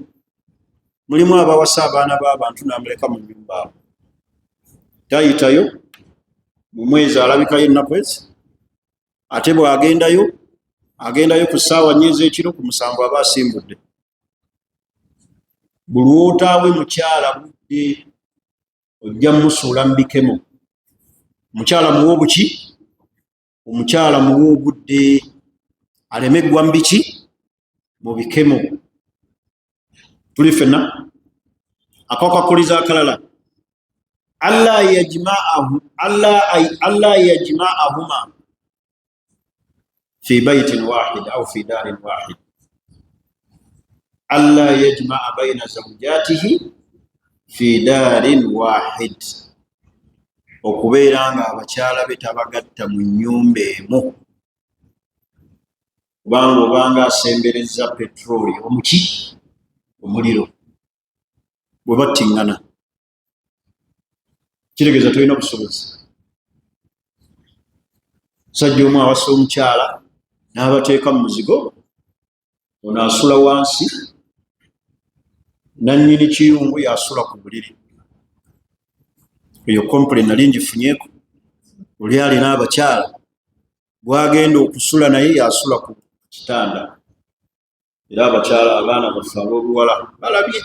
Mulimu abawasa abaana b'abantu n'amuleka mu nnyumba abo, tayitayo mu mwezi alabikayo ennaku ezi, ate bw'agendayo agendayo ku ssaawa nnyo ez'ekiro, ku musango aba asimbudde. Buli wotaawe mukyala budde ojja musuula mu bikemo. Omukyala muwe obuki? Omukyala muwe obudde aleme ggwa mu biki? Mu bikemo. Tuli ffenna akakakuliza akalala alla yajma'ahuma fi baitin wahid au fi darin wahid. Alla yajma'a baina zawjatihi fi darin wahid, okubeera nga abakyala be tabagatta mu nnyumba emu. Kubanga obanga asembereza petroli omuki? Omuliro bwe battiŋŋana kiregeeza tolina busobozi. Musajja omu awasa omukyala n'abateeka mu muzigo, ono asula wansi, nannyini kiyungu yasula ku buliri. Eyo complain nali ngifunyeeko, oli alina abakyala bwagenda okusula naye yasula ku kitanda. Era abakyala abaana baffe ab'obuwala balabye,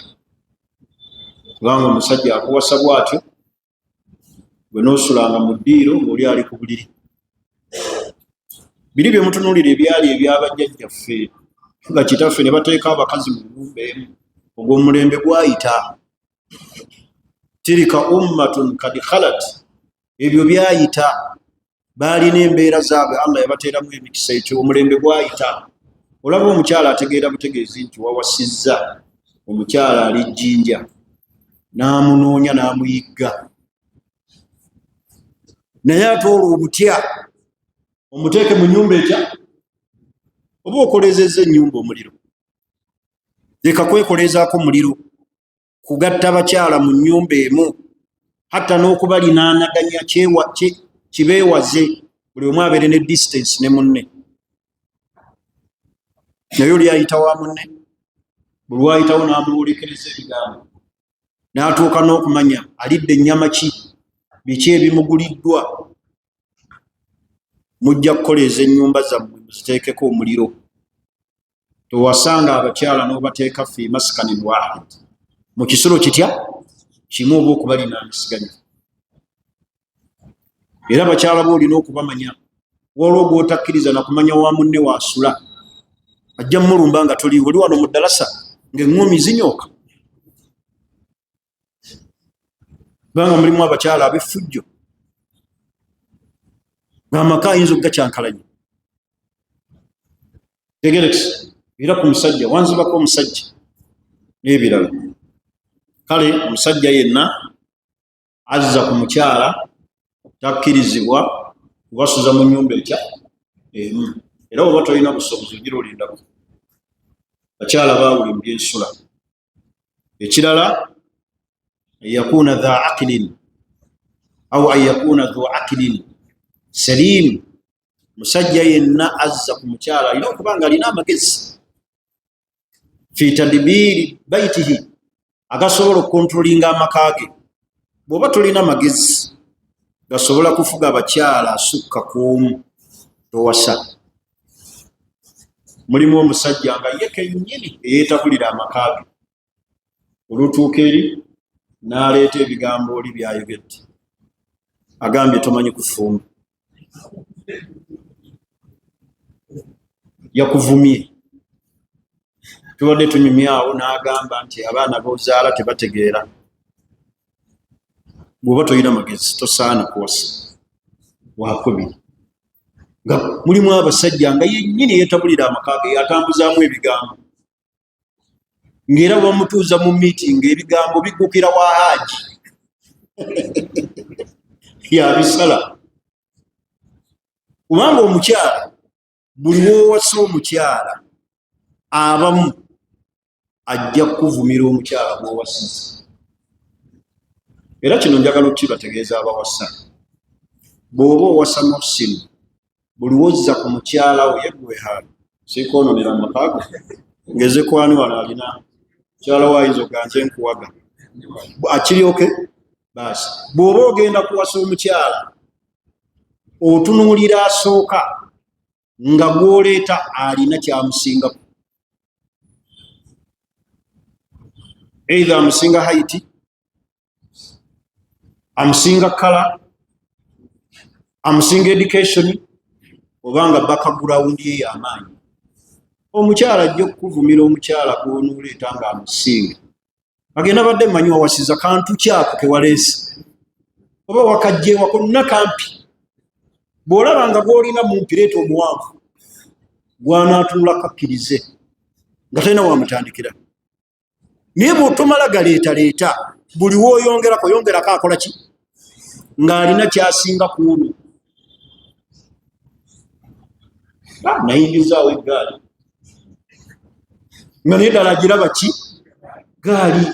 kubanga omusajja akuwasa bw'atyo bwe noosulanga mu ddiiro ng'oli ali ku buliri. Biri bye mutunuulira ebyali ebyabajjajjaffe nga kitaffe ne bateeka abakazi mu nnyumba emu, ogwo omulembe gwayita. Tilika ummatun kad khalat, ebyo byayita. Baalina embeera zaabwe Allah yabateeramu emikisa, ekyo omulembe gwayita. Olaba omukyala ategeera butegeezi nti wawasizza omukyala ali jjinja, n'amunoonya n'amuyigga, naye atoola obutya omuteeke mu nnyumba ekya. Oba okolezezza ennyumba omuliro, leka kwekolezaako muliro, kugatta abakyala mu nnyumba emu, hatta n'okubalinaanaganya kibeewaze, buli omu abeere ne distance ne munne. Naye oli ayita wa munne, buli wayitawo n'amuwolekereza ebigambo, n'atuuka n'okumanya alidde ennyama ki, biki ebimuguliddwa. Mujja kukoleeza ennyumba zammwe muziteekeko omuliro. Towasanga abakyala n'obateeka fi maskanin wahid, mu kisulo kitya kimu oba okubalinaanisiganya. Era abakyala boolina okubamanya, waliwo gw'otakkiriza na kumanya wa munne waasula, ajja mulumba nga toli oli wano mu ddalasa ng'eŋŋumi zinyooka. Kubanga mulimu abakyala ab'effujjo, ng'amaka ayinza okugakyankalanya. Tegerekisi era ku musajja wanzibako omusajja n'ebirala. Kale omusajja yenna azza ku mukyala takkirizibwa kubasuza mu nnyumba ekya emu. Era oba tolina busobozi ogira olindako, bakyala baawuli mu byensula. Ekirala yakuna dha aqlin au an yakuna dhu aqlin salim. Musajja yenna azza ku mukyala alina okuba nga alina amagezi fi tadbiri baitihi, agasobola okukontrolinga amaka ge. Bw'oba tolina magezi gasobola kufuga abakyala asukka ku omu, towasa. Mulimu omusajja nga ye kennyini eyeetabulira amaka ge, olutuuka eri n'aleeta ebigambo oli byayogedde, agambye tomanyi kufumba. yakuvumye. Tubadde tunyumyawo n'agamba nti abaana b'ozaala tebategeera. Bw'oba toyina magezi tosaana kuwasa. Wakubiri nga mulimu abasajja nga yennyini yeetabulira amaka ge yatambuzaamu ebigambo, ng'era bamutuuza mu miitingi ebigambo biggukira wa Haaji yabisala. Kubanga omukyala, buli woowasa omukyala abamu ajja kukuvumira omukyala gw'owasiza. Era kino njagala okukibategeeza abawasa. Bw'oba owasa Muhsin, buli wozza ku mukyala we yeggwehaala siikoononera amakaago ngeze kwani wano alina mukyala we ayinza oganze nkuwaga akiryoke baasi. Bw'oba ogenda kuwasa omukyala, otunuulira asooka nga gw'oleeta alina kyamusingako, either amusinga haiti, amusinga kala, amusinga education, obanga background ye y'amaanyi. Omukyala ajja okukuvumira omukyala gw'onooleeta nga amusinga. Agenda badde mmanyi wawasiza kantu kyako kewaleese oba wakajjeewa konna kampi. Bw'olaba nga gw'olina mumpi leeta omuwanvu gw'anaatunula kakkirize nga talina wamutandikira. Naye bw'otomala galeeta buli w'oyongerako yongerako akola ki? Ng'alina kyasinga ku ono. Nayingizaawo eggaali nga naye ddala agiraba ki? Gaali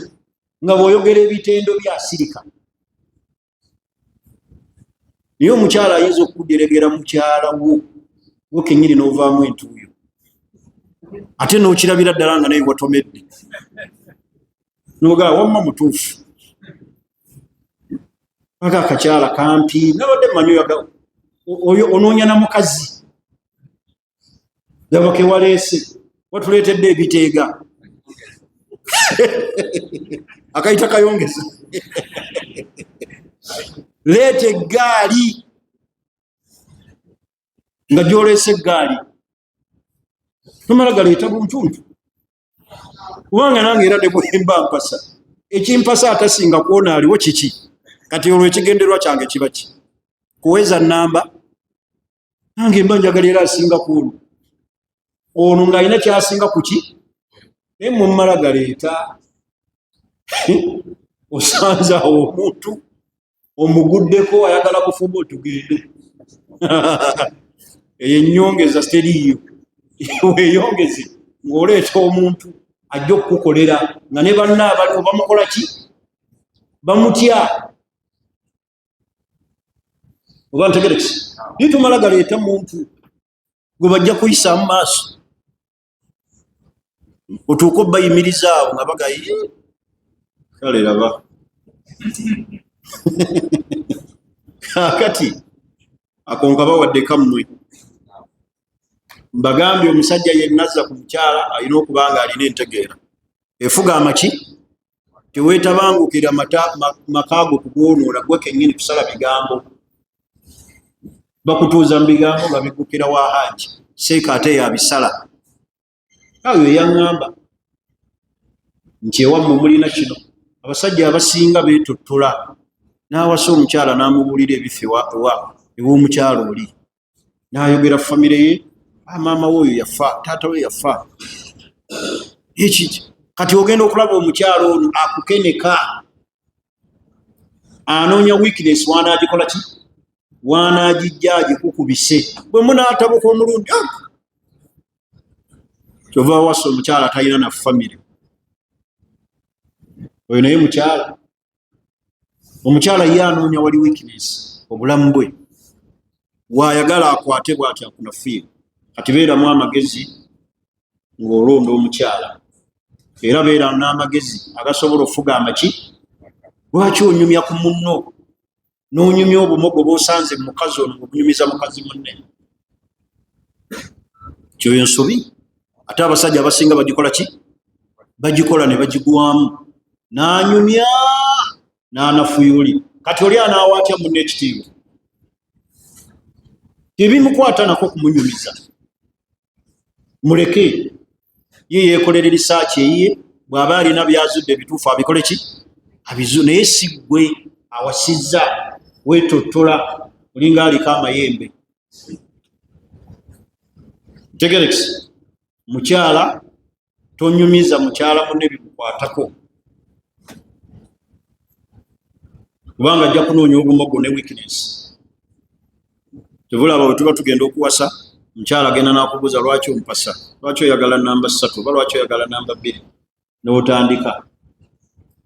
nga bw'oyogera ebitendo byasirika. Naye omukyala ayinza okukugeregera mukyala wo kennyini n'ovaamu entuuyo, ate n'okirabira ddala nga naye watomedde n'ogala wamma mutuufu. Aga akakyala kampi nabadde mmanyi oyo onoonya na mukazi gaba kewaleese watuleetedde ebiteega akayita kayongeza leeta eggaali nga gy'oleese eggaali tomala galeeta buntuntu. Kubanga nange era ne bwemba mpasa ekimpasa atasinga kuona aliwo kiki? Kati olwo ekigenderwa kyange kiba ki? Kuweza nnamba nange mba njagala era asinga kuno ono ng'alina kyasinga ku ki? Naye mumala galeeta osanze awo omuntu omuguddeko ayagala kufuba otugende eyo ennyongeza teriiyo. Weeyongeze ng'oleeta omuntu ajja okukukolera nga ne banna abaliwo bamukola ki? Bamutya. Oba ntegerekese? Naye tumala galeeta muntu gwe bajja kuyisa mu maaso, otuuka obbayimirizaawo nga bagaye kale laba kakati akonka bawadde kammwe. Mbagambye omusajja yenna azza ku mukyala alina okuba nga alina entegeera efuga amaki? Teweetabangukira makaago kugwonoona gwe kennyini kusala bigambo. Bakutuuza mu bigambo nga biggukira wa Haaji seeka ate yabisala. Awo yaŋŋamba nti ewammwe mulina kino. Abasajja abasinga beetottola n'awasa omukyala n'amubuulira ebifa ew'omukyala oli, n'ayogera famire ye, maama we oyo yafa, taata we yafa. Ekiki kati ogenda okulaba omukyala ono akukeneka, anoonya weakness wanaagikola ki? Wanaagijja agikukubise. Bwe munaatabuka omulundi kyova awasa omukyala atalina na famire. Oyo naye mukyala. Omukyala ye anoonya wali weakness obulamu bwe waayagala akwate bw'ati akunafiira. Kati beeramu amagezi ng'olonda omukyala, era beera n'amagezi agasobola okufuga amaki? Lwaki onyumya ku munno n'onyumya obumogo bw'osanze mu mukazi ono ng'obunyumiza mukazi munne? Kyoyo nsobi. Ate abasajja abasinga bagikola ki? Bagikola ne bagigwamu n'anyumya n'anafuyuli. Kati oli anaawa atya munne ekitiibwa? tebimukwata nako kumunyumiza. Muleke ye yekolere research eyiye, bw'aba alina byazudde bituufu abikole ki abizu, naye si gwe awasizza weetottola olinga aliko amayembe. Tegerekisi mukyala tonyumiza mukyala munne bimukwatako, kubanga ajja kunoonya obumogo ne weakness. Tebulaba bwe tuba tugenda okuwasa, mukyala agenda n'akubuuza lwaki ompasa, lwaki oyagala namba 3 oba lwaki oyagala namba 2, n'otandika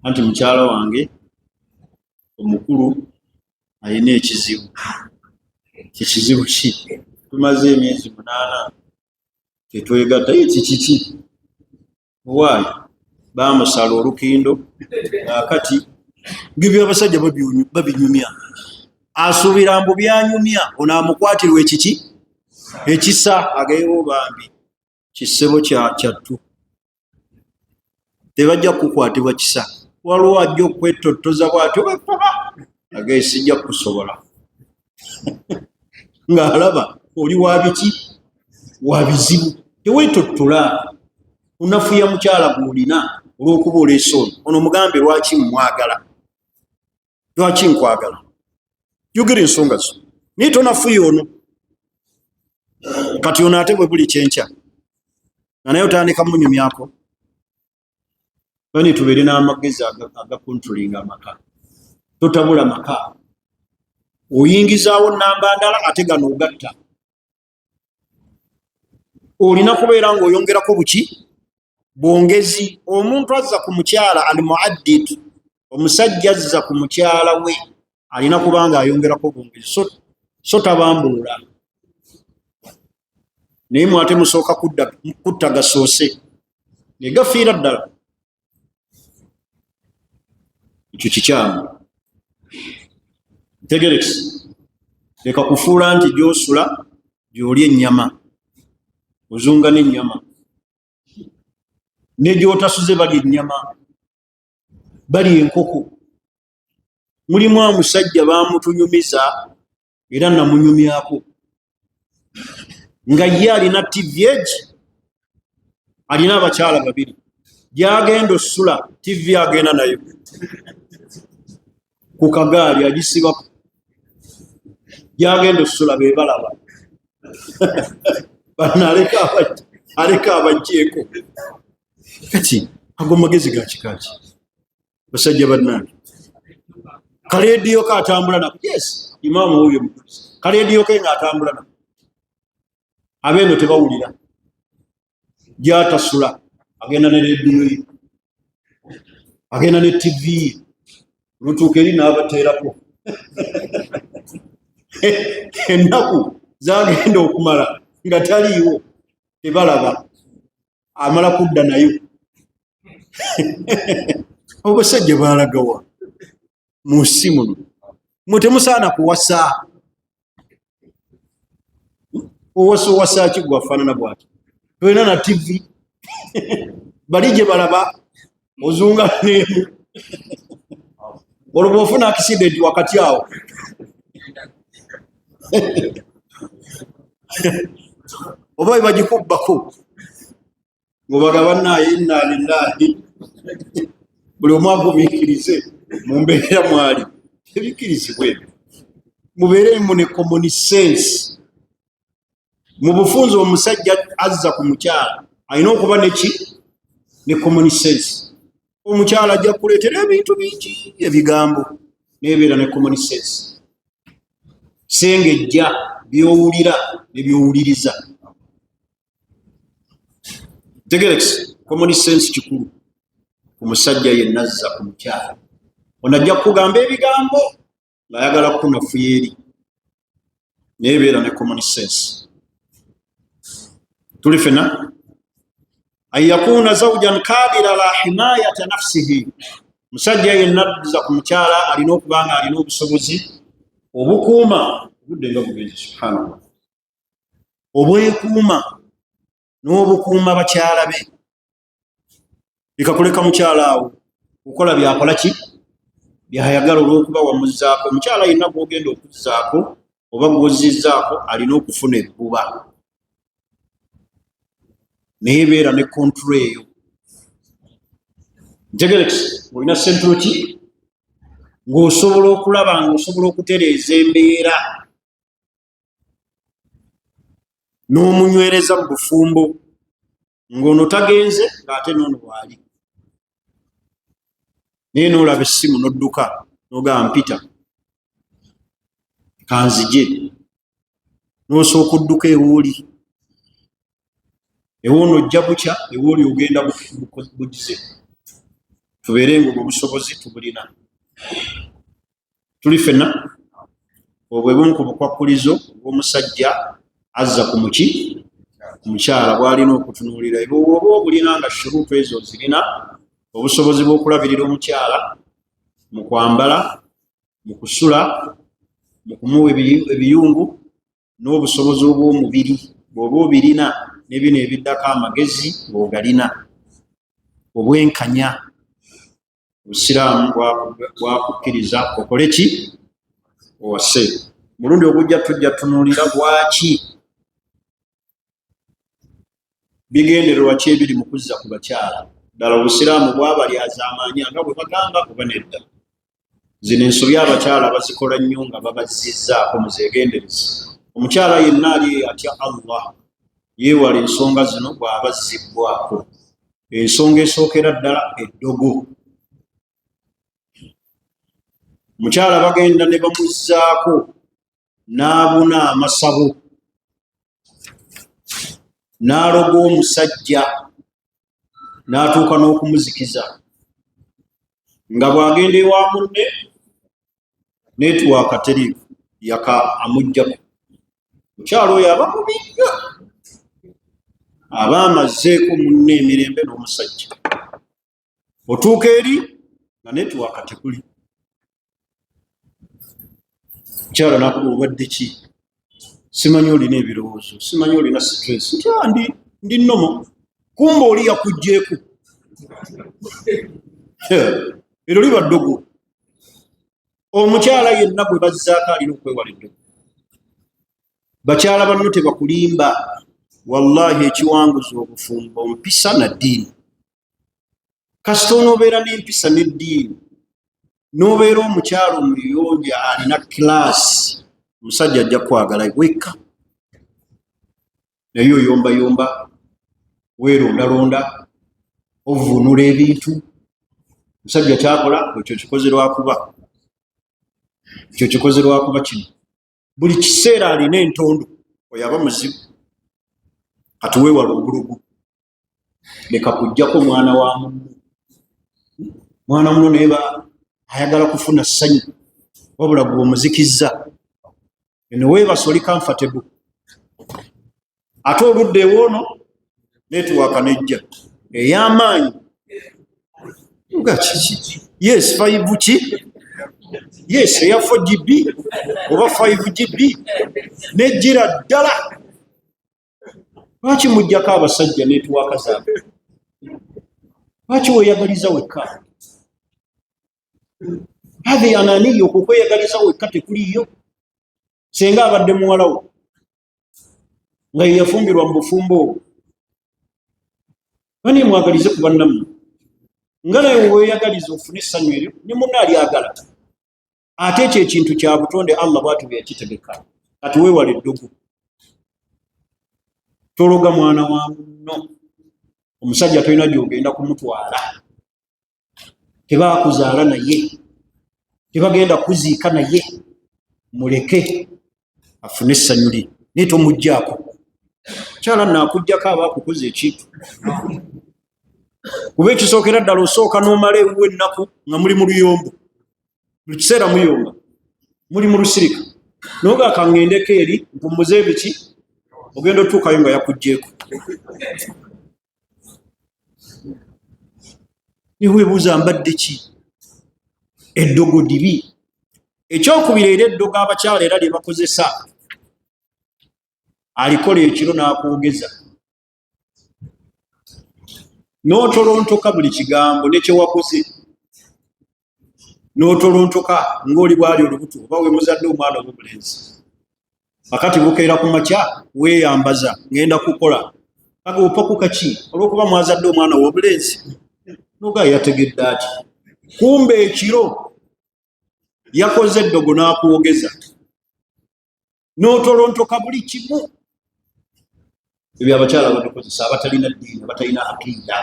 anti mukyala wange omukulu alina ekizibu. Kikizibu ki? Tumaze emyezi 8 tetwegatta. Kiki? Waayi bamusala olukindo, akati bibyo abasajja babinyumya, asuubira mbu byanyumya, ono amukwatirwa ekiki ekisa, agayewo bambi kisebo kyattu. Tebajja kukwatibwa kisa, waliwo ajja okwetottoza bw'atyo agaye sijja kusobola ng'alaba oli wabiki wabizibu. Teweetottola, unafuya mukyala gw'olina olw'okuba oleese ono mugambe lwaki mmwagala, lwaki nkwagala, yogera ensonga zo, naye tonafuya ono. Kati ono ate bwe buli kyenkya nga naye otandika munyumyako. Bani tubeere n'amagezi agakontrolinga amaka, totabula maka, oyingizaawo namba ndala ate gano ogatta. Olina kubeera ng'oyongerako buki bwongezi. Omuntu azza ku mukyala ali muaddid, omusajja azza ku mukyala we alina kubanga ayongerako bwongezi, so tabambulula. Naye mwate musooka kutta gasoose ne gafiira ddala, ekyo kikyamu. Tegerekisi, leka kufuula nti gy'osula gy'oli ennyama, ozunga n'ennyama, ne gy'otasuze bali ennyama, bali enkoko. Mulimu omusajja baamutunyumiza era namunyumyako, nga ye alina TV egi, alina abakyala 2, gy'agenda osula TV agenda nayo ku kagaali agisibako, gy'agenda osula be balaba bano aleka abajjeeko. Kati ago magezi ga kikaaki basajja bannange. Kaleediyo ke atambula nako, yes, imaamu oyo kaleediyo ke ng'atambula nako, abeeno tebawulira, gy'atasula agenda ne leediyo ye, agenda ne TV ye, olutuuka eri n'abateerako ennaku zagenda okumala nga taliiwo, tebalaba, amala kudda nayo. Abo basajja baalagawa mu nsi muno, mwe temusaana kuwasa. Owasa ki gwafaanana bw'ati? Tolina na TV bali gye balaba, ozunga n'emu, olwo bw'ofuna accident wakati awo oba bagikubbako ng'obaga bannaaye inna lillahi, buli omu agumiikirize mu mbeera mwali, tebikirizibwe. Mubeere mu ne common sense. Mu bufunze omusajja azza ku mukyala alina okuba ne common sense. Omukyala ajja kuleetera ebintu bingi ebigambo, nebeera ne common sense. Sengejja byowulira ne byowuliriza. Tegerekisi, common sense kikulu ku musajja yenna azza ku mukyala. Ono ajja kugamba ebigambo ng'ayagala kunafuya eri, nebeera ne common sense. Tuli fena an yakuna zawjan kadira ala himayata nafsihi, musajja yenna azza ku mukyala alina okuba nga alina obusobozi obukuuma obudde nga bugenzi, subhanallah, obwekuuma n'obukuuma bakyala be. Leka kuleka mukyala awo okukola byakola ki byayagala olw'okuba wamuzzaako. Omukyala yenna gw'ogenda okuzzaako oba gwozizzaako alina okufuna ebbuba neebeera ne kontro eyo. Ntegerekese olina sentro ki ng'osobola okulaba ng'osobola okutereeza embeera n'omunywereza mu bufumbo ng'ono tagenze ng'ate n'ono waali naye n'olaba essimu n'odduka n'ogamba mpita kanzije n'osooka odduka ewooli ewoono ojja bukya ewooli ogenda bugize. Tubeere nga obusobozi tubulina tuli ffenna obwe bumu ku bukwakkulizo bw'omusajja azza ku muki omukyala bw'alina okutunuulira oba obulina nga shuruutu ezo zirina obusobozi bw'okulabirira omukyala mu kwambala mu kusula mu kumuwa ebiyungu n'obusobozi obw'omubiri bw'oba obirina ne bino ebiddako amagezi bw'ogalina obwenkanya obusiraamu bwakukkiriza okole ki owase. Mulundi ogujja tujja tunuulira bwaki bigendererwa ki ebiri mu kuzza ku bakyala ddala obusiraamu bwabalyaza amaanyi nga bwe bagamba oba nedda. Zino ensobi abakyala bazikola nnyo nga babazizzaako muzeegendereza. Omukyala yenna ali atya Allah yeewala ensonga zino bw'aba zibbwako. Ensonga esookera ddala eddogo. Mukyala bagenda ne bamuzzaako n'abuna amasabo n'aloga omusajja n'atuuka n'okumuzikiza nga bw'agenda ewa munne neetiwaaka teriiku yaka amugjaku. Mukyala oyo aba mubi nnyo, aba amazeeko munne emirembe n'omusajja. Otuuka eri nga neetiwaaka tekuli. Mukyala nakuba obadde ki? Simanyi olina ebirowoozo, simanyi olina stress. Ndi nnomo, kumba oli yakugjeeku. Ero liba ddogo. Omukyala yenna gwe bazzaako alina okwewala eddogo. Bakyala banno tebakulimba. Wallahi ekiwanguza obufumbo mpisa na ddiini. Kasita onoobeera n'empisa n'eddiini n'obeera omukyala omuyonja alina kilaasi, omusajja ajja kwagala wekka. Naye oyombayomba, weerondalonda, ovvuunula ebintu. Omusajja kyakola ekyo kikoze lwakuba. Ekyo kikoze lwakuba kino. Buli kiseera alina entondo, oyo aba muzibu. Kati weewala obulugu. Leka kujjako mwana wa munno. Mwana muno naye ayagala kufuna ssanyu, wabula gwe omuzikizza. Eno weebase oli comfortable. Ate oludda ewoono neetiwaaka nejja ey'amaanyi nga kiki? Yes 5 ki? Yes eya 4GB oba 5GB nejjira ddala. Lwaki mujjako abasajja neetiwaaka zaabwe? Lwaki weeyagaliza wekka? Hathe ananiyo okukweyagaliza wekka tekuliyo. Senga abadde muwala wo nga yeyafumbirwa mu bufumbo obwo, bani mwagalize ku bannammwe nga naye weeyagaliza ofune essanyu eryo ne munno alyagala. Ate ekyo ekintu kya butonde Allah bw'ati bwe yakitegeka. Kati weewala eddogo. Tologa mwana wa munno. Omusajja tolina gy'ogenda kumutwala. Tebaakuzaala naye, tebagenda kuziika naye. Muleke afune essanyu lye naye tomuggyako. Kyala naakuggyako aba akukoze ekintu. Kuba ekisookera ddala osooka n'omala ewuwe ennaku nga muli mu luyombo. Buli kiseera muyomba, muli mu lusirika. N'ogaaka ŋŋendeko eri mpumuze ebiki, ogenda otuukayo nga yakuggyeko. Ne weebuuza mbadde ki? Eddogo dibi. Ekyokubiri era eddogo abakyala era lye bakozesa, alikola ekiro n'akwogeza. N'otolontoka buli kigambo ne kye wakoze. N'otolontoka ng'oli bwali olubuto oba we muzadde omwana omulenzi. akati bukeera ku makya weeyambaza ngenda kukola aga opaku kaki olwokuba mwazadde omwana w'obulenzi noga yategedde ati kumbe ekiro yakoze eddogo n'akwogeza n'otolontoka buli kimu. Ebyo abakyala babikozesa abatalina ddiini, abatalina akiida,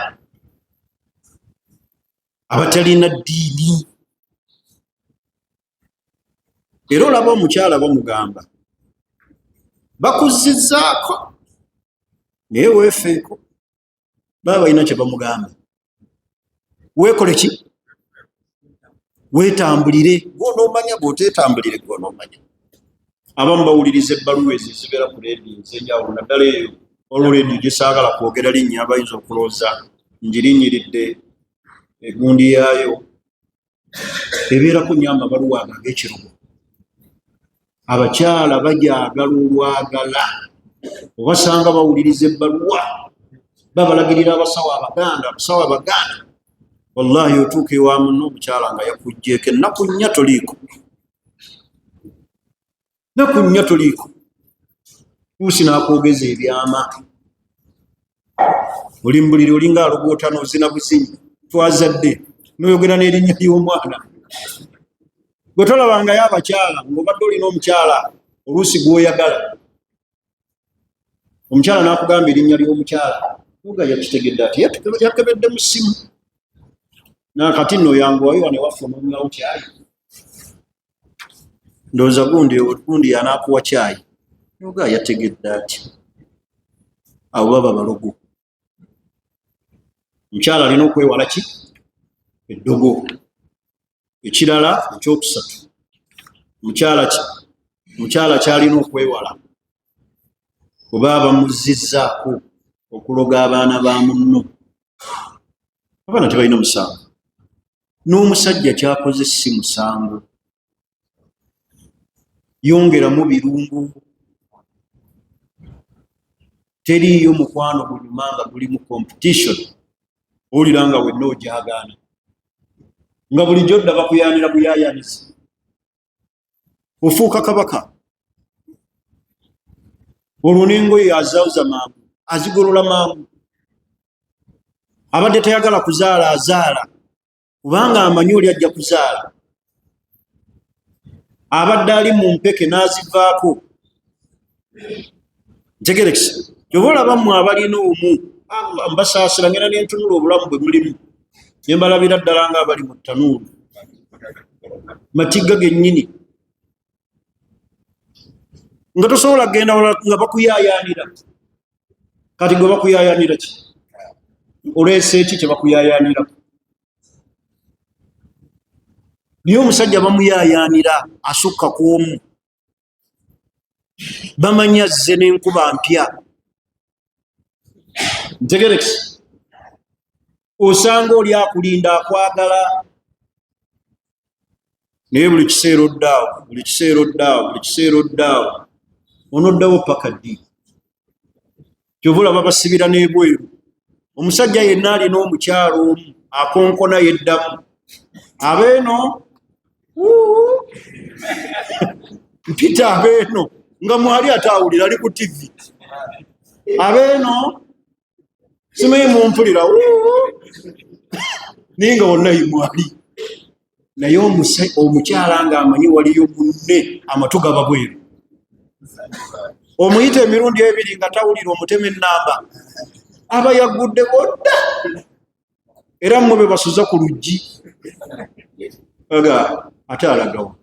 abatalina ddiini. Era olaba omukyala bamugamba bakuzizzaako naye weefeeko, baba balina kye bamugamba, weekole ki, weetambulire. Gwonoomanya bw'oteetambulire gwonoomanya. Abamu bawuliriza ebbaluwa ezo ezibeera ku leediyo ez'enjawulo, naddala eyo olw'olediyo gye saagala kwogera linnya abayinza okulooza njirinnyiridde egundi yaayo, ebeerako nnyo amabaluwa ago ag'ekirugo. Abakyala bajaagala olwagala, obasanga bawuliriza ebbaluwa babalagirira abasawo abaganda, abasawo abaganda. Wallahi otuuka ewa munno omukyala nga yakugjeeko ennaku nnya toliiko, ennaku nnya toliiko, tuusi n'akwogeza ebyama. Oli mbuliri olinga alogoota n'ozina buzinyi, twazadde n'oyogera n'erinnya ly'omwana. Gwe tolabangayo abakyala ng'obadde olina omukyala oluusi gw'oyagala, omukyala n'akugamba erinnya ly'omukyala, oga yakitegedde ati yakebedde mu ssimu. Nakati nno yanguwayo wane waffe onomulawo kyayi, ndowooza gundi yanaakuwa kyayi, oga yategedde ati abo baba balogo. Omukyala alina okwewala ki? Eddogo. Ekirala ekyokusatu, omukyala kyalina okwewala kuba bamuzizzaako okuloga abaana ba munno. Abaana tebalina musango, n'omusajja kyakoze si musango. Yongeramu birungu, teriiyo mukwano gunyuma nga guli mu competition, owulira nga wenna ojagaana nga bulijjo dda bakuyaanira buyaayaanizi, ofuuka kabaka. Olwo n'engoye azauza mangu, azigolola mangu. Abadde tayagala kuzaala azaala kubanga amanyi oli ajja kuzaala. Abadde ali mu mpeke n'azivaako. Ntegerekisa kyova olaba mmwe abalina omu mbasaasira ngenda n'entunula obulamu bwe mulimu, ne mbalabira ddala ng'abali mu ttanuulu, matigga gennyini, nga tosobola kgenda nga bakuyaayaanira. Kati gwe bakuyaayaanira ki? Oleese ki kye bakuyaayaanirako? Niye omusajja bamuyaayaanira asukka ku omu, bamanya zze n'enkuba mpya. Ntegerekisa osanga oli akulinda akwagala, naye buli kiseera oddaawo, buli kiseera oddaawo, buli kiseera oddaawo, onoddawo paka ddi? Kyova olaba basibira n'ebweru. Omusajja yenna alina omukyalo omu akonkona yeddamu, abeeno mpita abeeno nga mwali ataawulira ali ku TV, abeeno simanyi mumpulira naye nga wonna yimwali. Naye omukyala ng'amanyi waliyo munne amatu gaba bweru, omuyita emirundi ebiri nga tawulira omutema ennamba, aba yaggudde bodda. Era mmwe be basuza ku luggi aga ate alagawo,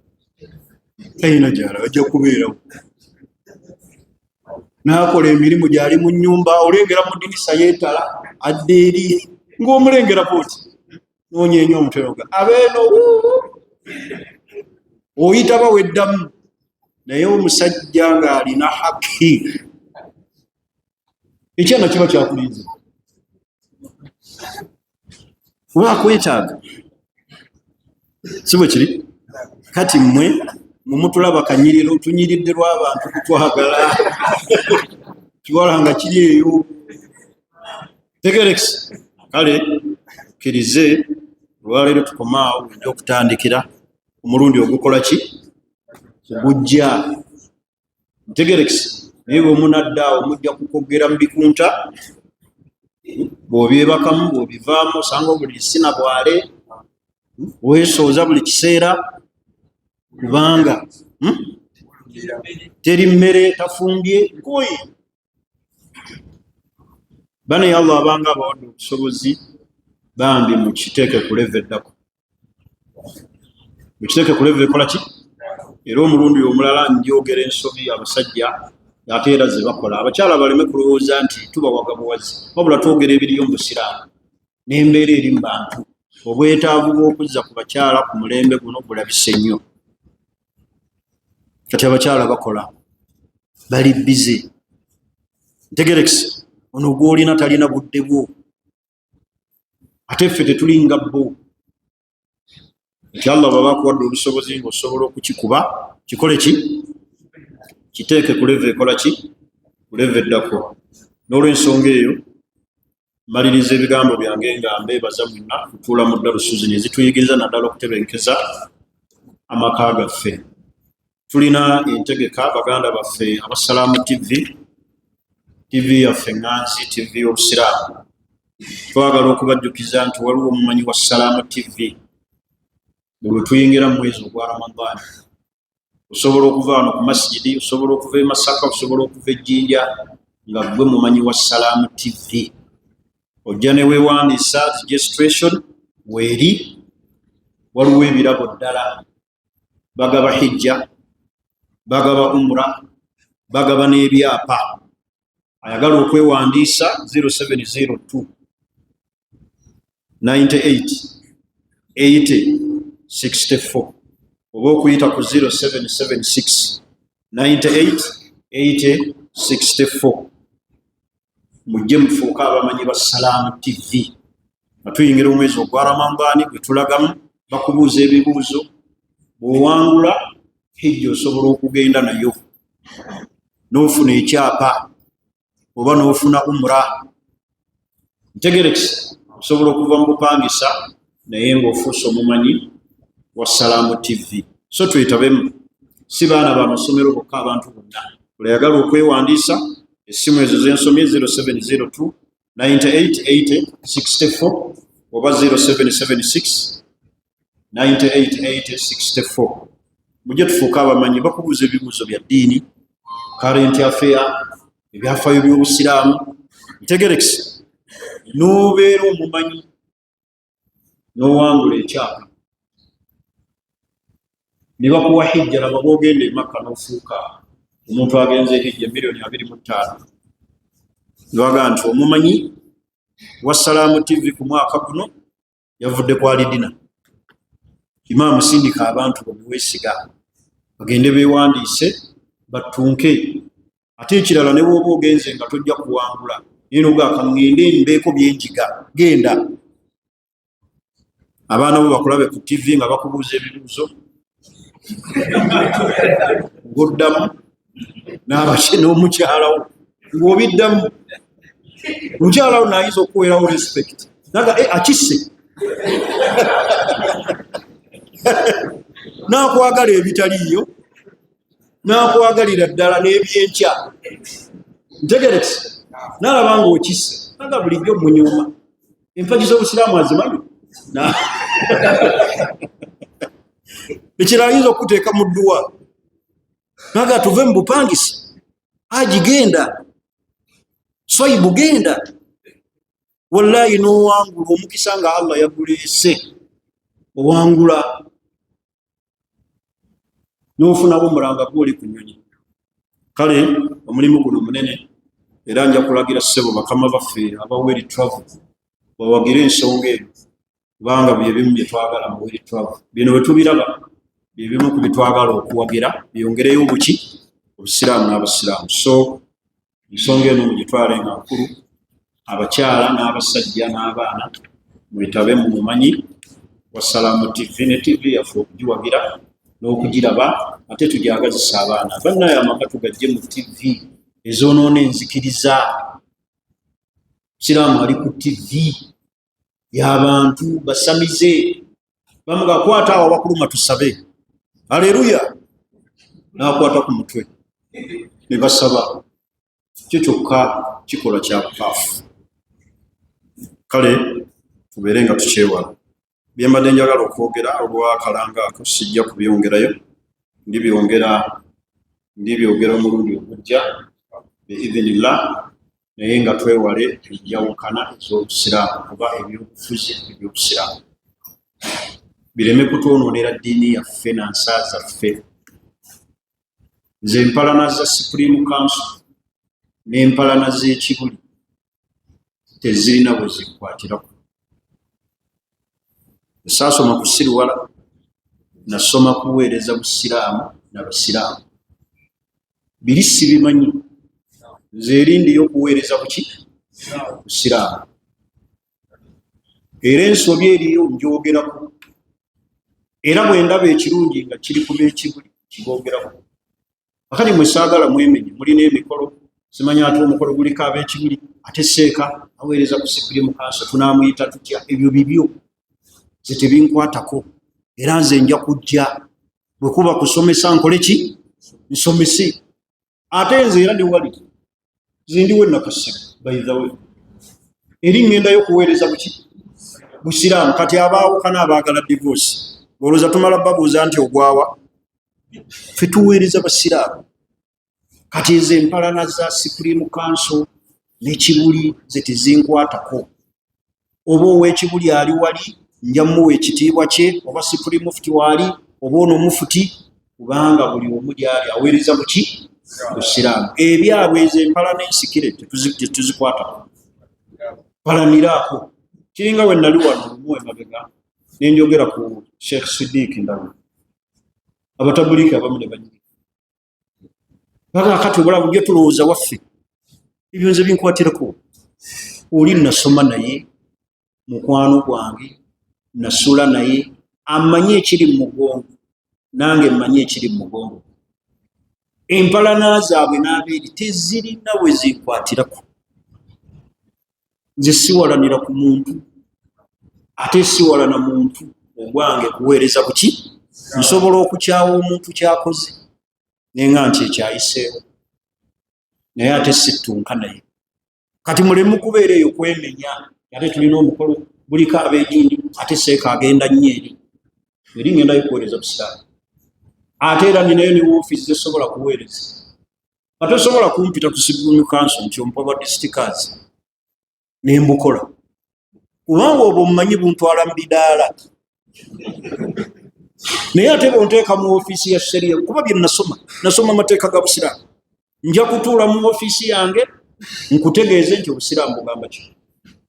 talina gyala ajja kubeerawo, n'akola emirimu gyali mu nnyumba. Olengera mu ddinisa yeetala adda eri ng'omulengera pooti noonyeenya omutweroga abeeno oyita baweddamu. Naye omusajja ng'alina haki, ekyana kiba kyakulinze oba akwetaaga, si bwe kiri? Kati mmwe mumutulaba kanyiriro, tunyiridde lw'abantu kutwagala kiwala nga kiri eyo. Tegerekisa kale kkirize olwaleero tukomaawo ojja okutandikira omulundi ogukola ki? Ogujja. Ntegerekese naye bwomunadda omujja kukogera mu bikunta bw'obyebakamu bw'obivaamu osanga buli sina bwale weesooza buli kiseera kubanga teri mmere tafumbye nkoyi. Bane Allah abanga abawadde obusobozi bambi mukiteeke ku level eddako, mukiteeke ku level ekola ki. Era omulundi omulala njogera ensobi abasajja ate era ze bakola, abakyala baleme kulowooza nti tubawaga buwazi, wabula twogera ebiriyo mu busiraamu n'embeera eri mu bantu. Obwetaavu bw'okuzza ku bakyala ku mulembe guno bulabise nnyo. Kati abakyala bakola, bali bize. Ntegerekese ono gw'olina talina budde bwo, ate ffe tetulinga bbo. Nti Allah baba akuwadde obusobozi ng'osobola okukikuba, kikole ki? Kiteeke ku level ekola ki? Ku level eddako. N'olw'ensonga eyo maliriza ebigambo byange nga mbeebaza mwenna kutuula mu Darusuzi ne zituyigiriza naddala okutebenkeza amaka gaffe. Tulina entegeka baganda baffe Abassalaamu TV yaffe Nganzi TV y'Obusiraamu. Twagala okubajjukiza nti waliwo omumanyi wa Salaamu TV. Bwe tuyingira mu mwezi ogwa Ramadaan osobola okuva wano ku masjidi, osobola okuva e Masaka, osobola okuva e Jjinja nga gwe mumanyi wa Salaamu TV. Ojja ne weewandiisa registration weeri, waliwo ebirabo ddala. Bagaba hijja, bagaba umra, bagaba n'ebyapa. Ayagala okwewandiisa 0702 98 80 64 oba okuyita ku 0776 98 80 64. Mujje mufuuke abamanyi ba Salaamu TV. Atuyingira omwezi ogwa Ramadaan gwe tulagamu, bakubuuza ebibuuzo, bw'owangula hijja osobola okugenda nayo n'ofuna ekyapa oba n'ofuna umra. Ntegerekese osobola okuva mu bupangisa naye ng'ofuuse omumanyi wa Salaamu TV. So twetabemu, si baana ba masomero bokka, abantu bonna. Buli ayagala okwewandiisa, essimu ezo z'ensomye 0702 98 80 64 oba 0776 98 80 64. Mujje tufuuke abamanyi, bakubuuza ebibuuzo bya ddiini, current affair, ebyafaayo by'Obusiraamu. Ntegerekese n'obeera omumanyi n'owangula ekyapa ne bakuwa hijja, laba bw'ogenda e Makka n'ofuuka omuntu agenze hijja $225,000. Nibaga nti omumanyi wa Salaamu TV ku mwaka guno yavudde ku alidina. Imaamu sindika abantu bweweesiga bagende beewandiise battunke. Ate ekirala ne bw'oba ogenze nga tojja kuwangula naye n'ogamba ngende mbeeko byenjiga, genda. Abaana bo bakulabe ku TV nga bakubuuza ebibuuzo ng'oddamu, n'abaki n'omukyalawo ng'obiddamu. Omukyalawo n'ayinza okuweerawo respect naga akisse n'akwagala ebitaliiyo, n'akwagalira ddala n'ebyenkya. Ntegerekese n'alaba ng'okisse naga bulijjo munyuma. Empagi z'Obusiraamu azimanyi ekirala ayinza okuteeka mu dduwa naga tuve mu bupangisi, Haji genda, Swaibu genda. Wallahi n'owangula omukisa nga Allah yaguleese, owangula n'ofuna umra gw'oli ku nnyonyi. Kale omulimu guno munene era nja kulagira ssebo bakama baffe aba World Travel bawagire ensonga eyo, kubanga bye bimu bye twagala mu World Travel. Bino bwe tubiraba bye bimu ku bitwagala okuwagira byongereyo obuki Obusiraamu n'Abasiraamu. So ensonga eno mugitwale nga nkulu, abakyala n'abasajja n'abaana mwetabe mu mumanyi wa Salaamu TV. Ne TV yaffe okugiwagira n'okugiraba ate tujagazisa abaana bannaye amaka tugajje mu TV ezoonoona enzikiriza. Siraamu ali ku TV y'abantu basamize, bamugakwata awo abakuluma tusabe, haleluya, n'akwata ku mutwe ne basaba kyo kyokka kikola kya bukaafu. Kale tubeere nga tukyewala. Bye mbadde njagala okwogera olw'akalanga ako sijja kubyongerayo, ndibyogera omulundi ogujja biidhinillah, naye nga twewale enjawukana ez'obusiraamu oba ebyobufuzi ebyobusiraamu bireme kutwonoonera ddiini yaffe na nsa zaffe. Nze empalana za Supreme Council n'empalana z'ekibuli tezirina bwe zikwatirako. Saasoma kusiriwala, nasoma kuweereza busiraamu n'abasiraamu. Biri sibimanyi. Nze erindi y'okuweereza kuki? Busiraamu. Era ensobi eriyo njogerako. Era bwe ndaba ekirungi nga kiri ku b'ekibuli kiboogerako. Akati mwe saagala mwemenye, mulina emikolo, simanya ate omukolo guliko ab'ekibuli, ate seeka aweereza ku Supreme Council tunaamuyita tutya? Ebyo bibyo nze tebinkwatako. Era nze nja kujja bwe kuba kusomesa nkole ki? Nsomese. Ate nze era newali zindiwe nakasiru by the way. Eri ŋŋendayo kuweereza buki? Busiraamu. Kati abaawukana abaagala divorce olowooza tumala babuuza nti ogwawa? Ffe tuweereza basiraamu. Kati ezo empalana za Supreme Council n'ekibuli ze tezinkwatako. Oba ow'ekibuli ali wali nja muwa ekitiibwa kye, oba Supreme Mufti waali, oba ono mufuti, kubanga buli omu gyali aweereza buki? Busiraamu. Ebyabwe ezo empalana ensikire tetuzikwatako. Palaniraako. Kiringa we nali wano olumu emabega ne njogera ku Sheikh Siddiq Ndawo. Abatabulika abamu ne banyiri. Kati obulamu bujja tulowooza waffe. Ebyo nze binkwatirako. Oli nasoma naye, mukwano gwange, nasula naye, amanyi ekiri mu mugongo, nange mmanyi ekiri mu mugongo. Empalana zaabwe n'abeeri tezirina bwe zinkwatirako. Nze siwalanira ku muntu, ate siwalana muntu ogwange kuweereza kuki? Nsobola okukyawa omuntu kyakoze naye nga nti ekyayiseewo, naye ate sittunka naye. Kati muleme kubeera eyo kwemenya. Ate tulina omukolo buliko abeejindi, ate seeka agenda nnyo eri ŋŋendayo kuweereza busiraamu. Ate era ninayo ne woofiisi zesobola kuweereza. Ate osobola kumpita ku Supreme Council nti ompa bwa disitikazi ne mbukola, kubanga obwo mumanyi buntwala mu bidaala. Naye ate bonteeka mu woofiisi ya shariya, kuba bye nasoma amateeka ga busiraamu, nja kutuula mu woofiisi yange nkutegeeze nti obusiraamu bugamba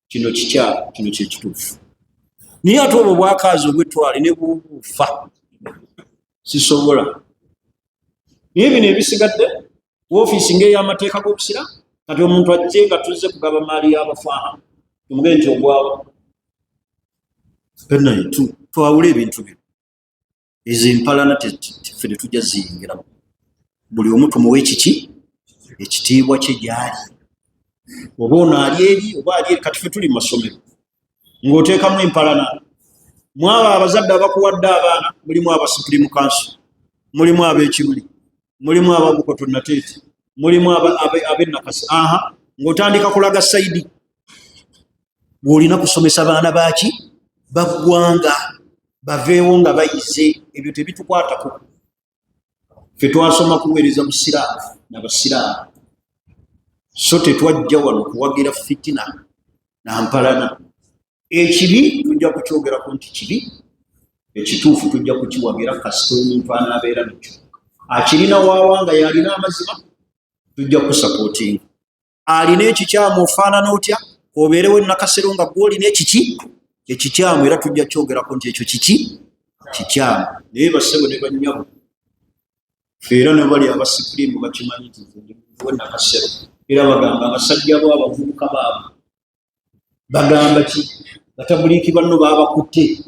kino kikyamu, kino kyekituufu. Naye ate obwo bwakaazi obw'ettwale ne bubuufa sisobola. Naye bino ebisigadde woofiisi ng'ey'amateeka g'obusiraamu, kati omuntu ajje nga tuzze kugaba maali y'abafaaha tumugee nti ogwawo. Naye twawula ebintu bino. Ezo empalana ffe tetujja ziyingiramu. Buli omu tumuwe ekiki? Ekitiibwa kye gyali. Oba ono ali eri oba ali eri. Kati ffe tuli mu masomero ng'oteekamu empalana. Mwabo abazadde abakuwadde abaana mulimu aba Supreme Council, mulimu ab'ekibuli, mulimu ababukoto nateete, mulimu ab'ennakasi. Ng'otandika kulaga sayidi bw'olina kusomesa baana baki? Baggwanga baveewo nga bayize. Ebyo tebitukwatako. Ffe twasoma kuweereza busiraamu n'abasiraamu, so tetwajja wano kuwagira fitina na mpalana. Ekibi tujja kukyogerako nti kibi, ekituufu tujja kukiwagira kasita omuntu anaabeera nakyo. Akirina waawanga yalina amazima tujja kusapootinga. Alina ekikyamu ofaanana otya, obeerewo ennakasero nga gw'olina ekikyamu, era tujja kyogerako nti ekyo kikyamu. Naye bassebo ne bannyabo era ne bali aba Supreme bakimanyi nti ennakasero. Era bagamba abasajja bo abavubuka baabo bagamba ki? Batabuliiki banno baabakutte,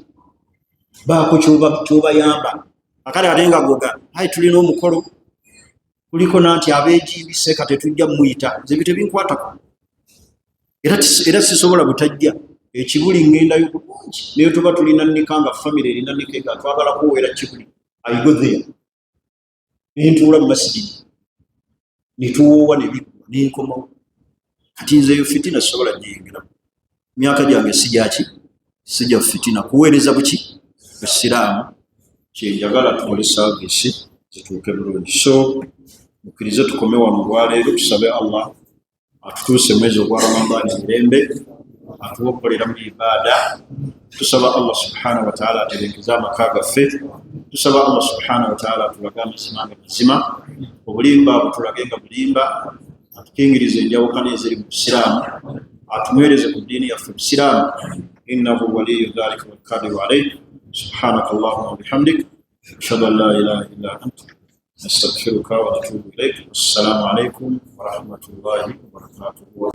baako kyobayamba. Akale ate nga goga tulina omukolo kuliko nanti abeejimbi seeka tetujja muyita. Nze ebyo tebinkwatako. Era sisobola butajja. Ekibuli ŋŋendayo bulungi, naye tuba tulina nnika nga famire erina nnika nga twagala kuweera kibuli. I go there. Nentuula mu masjidi. nituwowa nenkomawo kati nzeyo fitina sobola nyingira myaka gyange sijja fitina kuweereza buki busiraamu kyenjagala tukole saavisi zituuke bulungi. So mukkirize tukome wano olwaleero tusabe Allah atutuuse mwezi ogwa Ramadani mirembe atuwe okukolera mu ibaada. Tusaba Allah subhanahu wa ta'ala aterenkeze amaka gaffe. Tusaba Allah subhanahu wa ta'ala atulage amazima nga mazima, obulimba butulage nga bulimba, atukingirize enjawukana eziri mu busiraamu, atunywereze ku ddiini yaffe busiraamu. Innahu waliyyu dhalika wal qadiru alayhi. Subhanaka Allahumma wa bihamdik ashhadu an la ilaha illa anta nastaghfiruka wa natubu ilayk. Assalamu alaykum wa rahmatullahi wa barakatuh.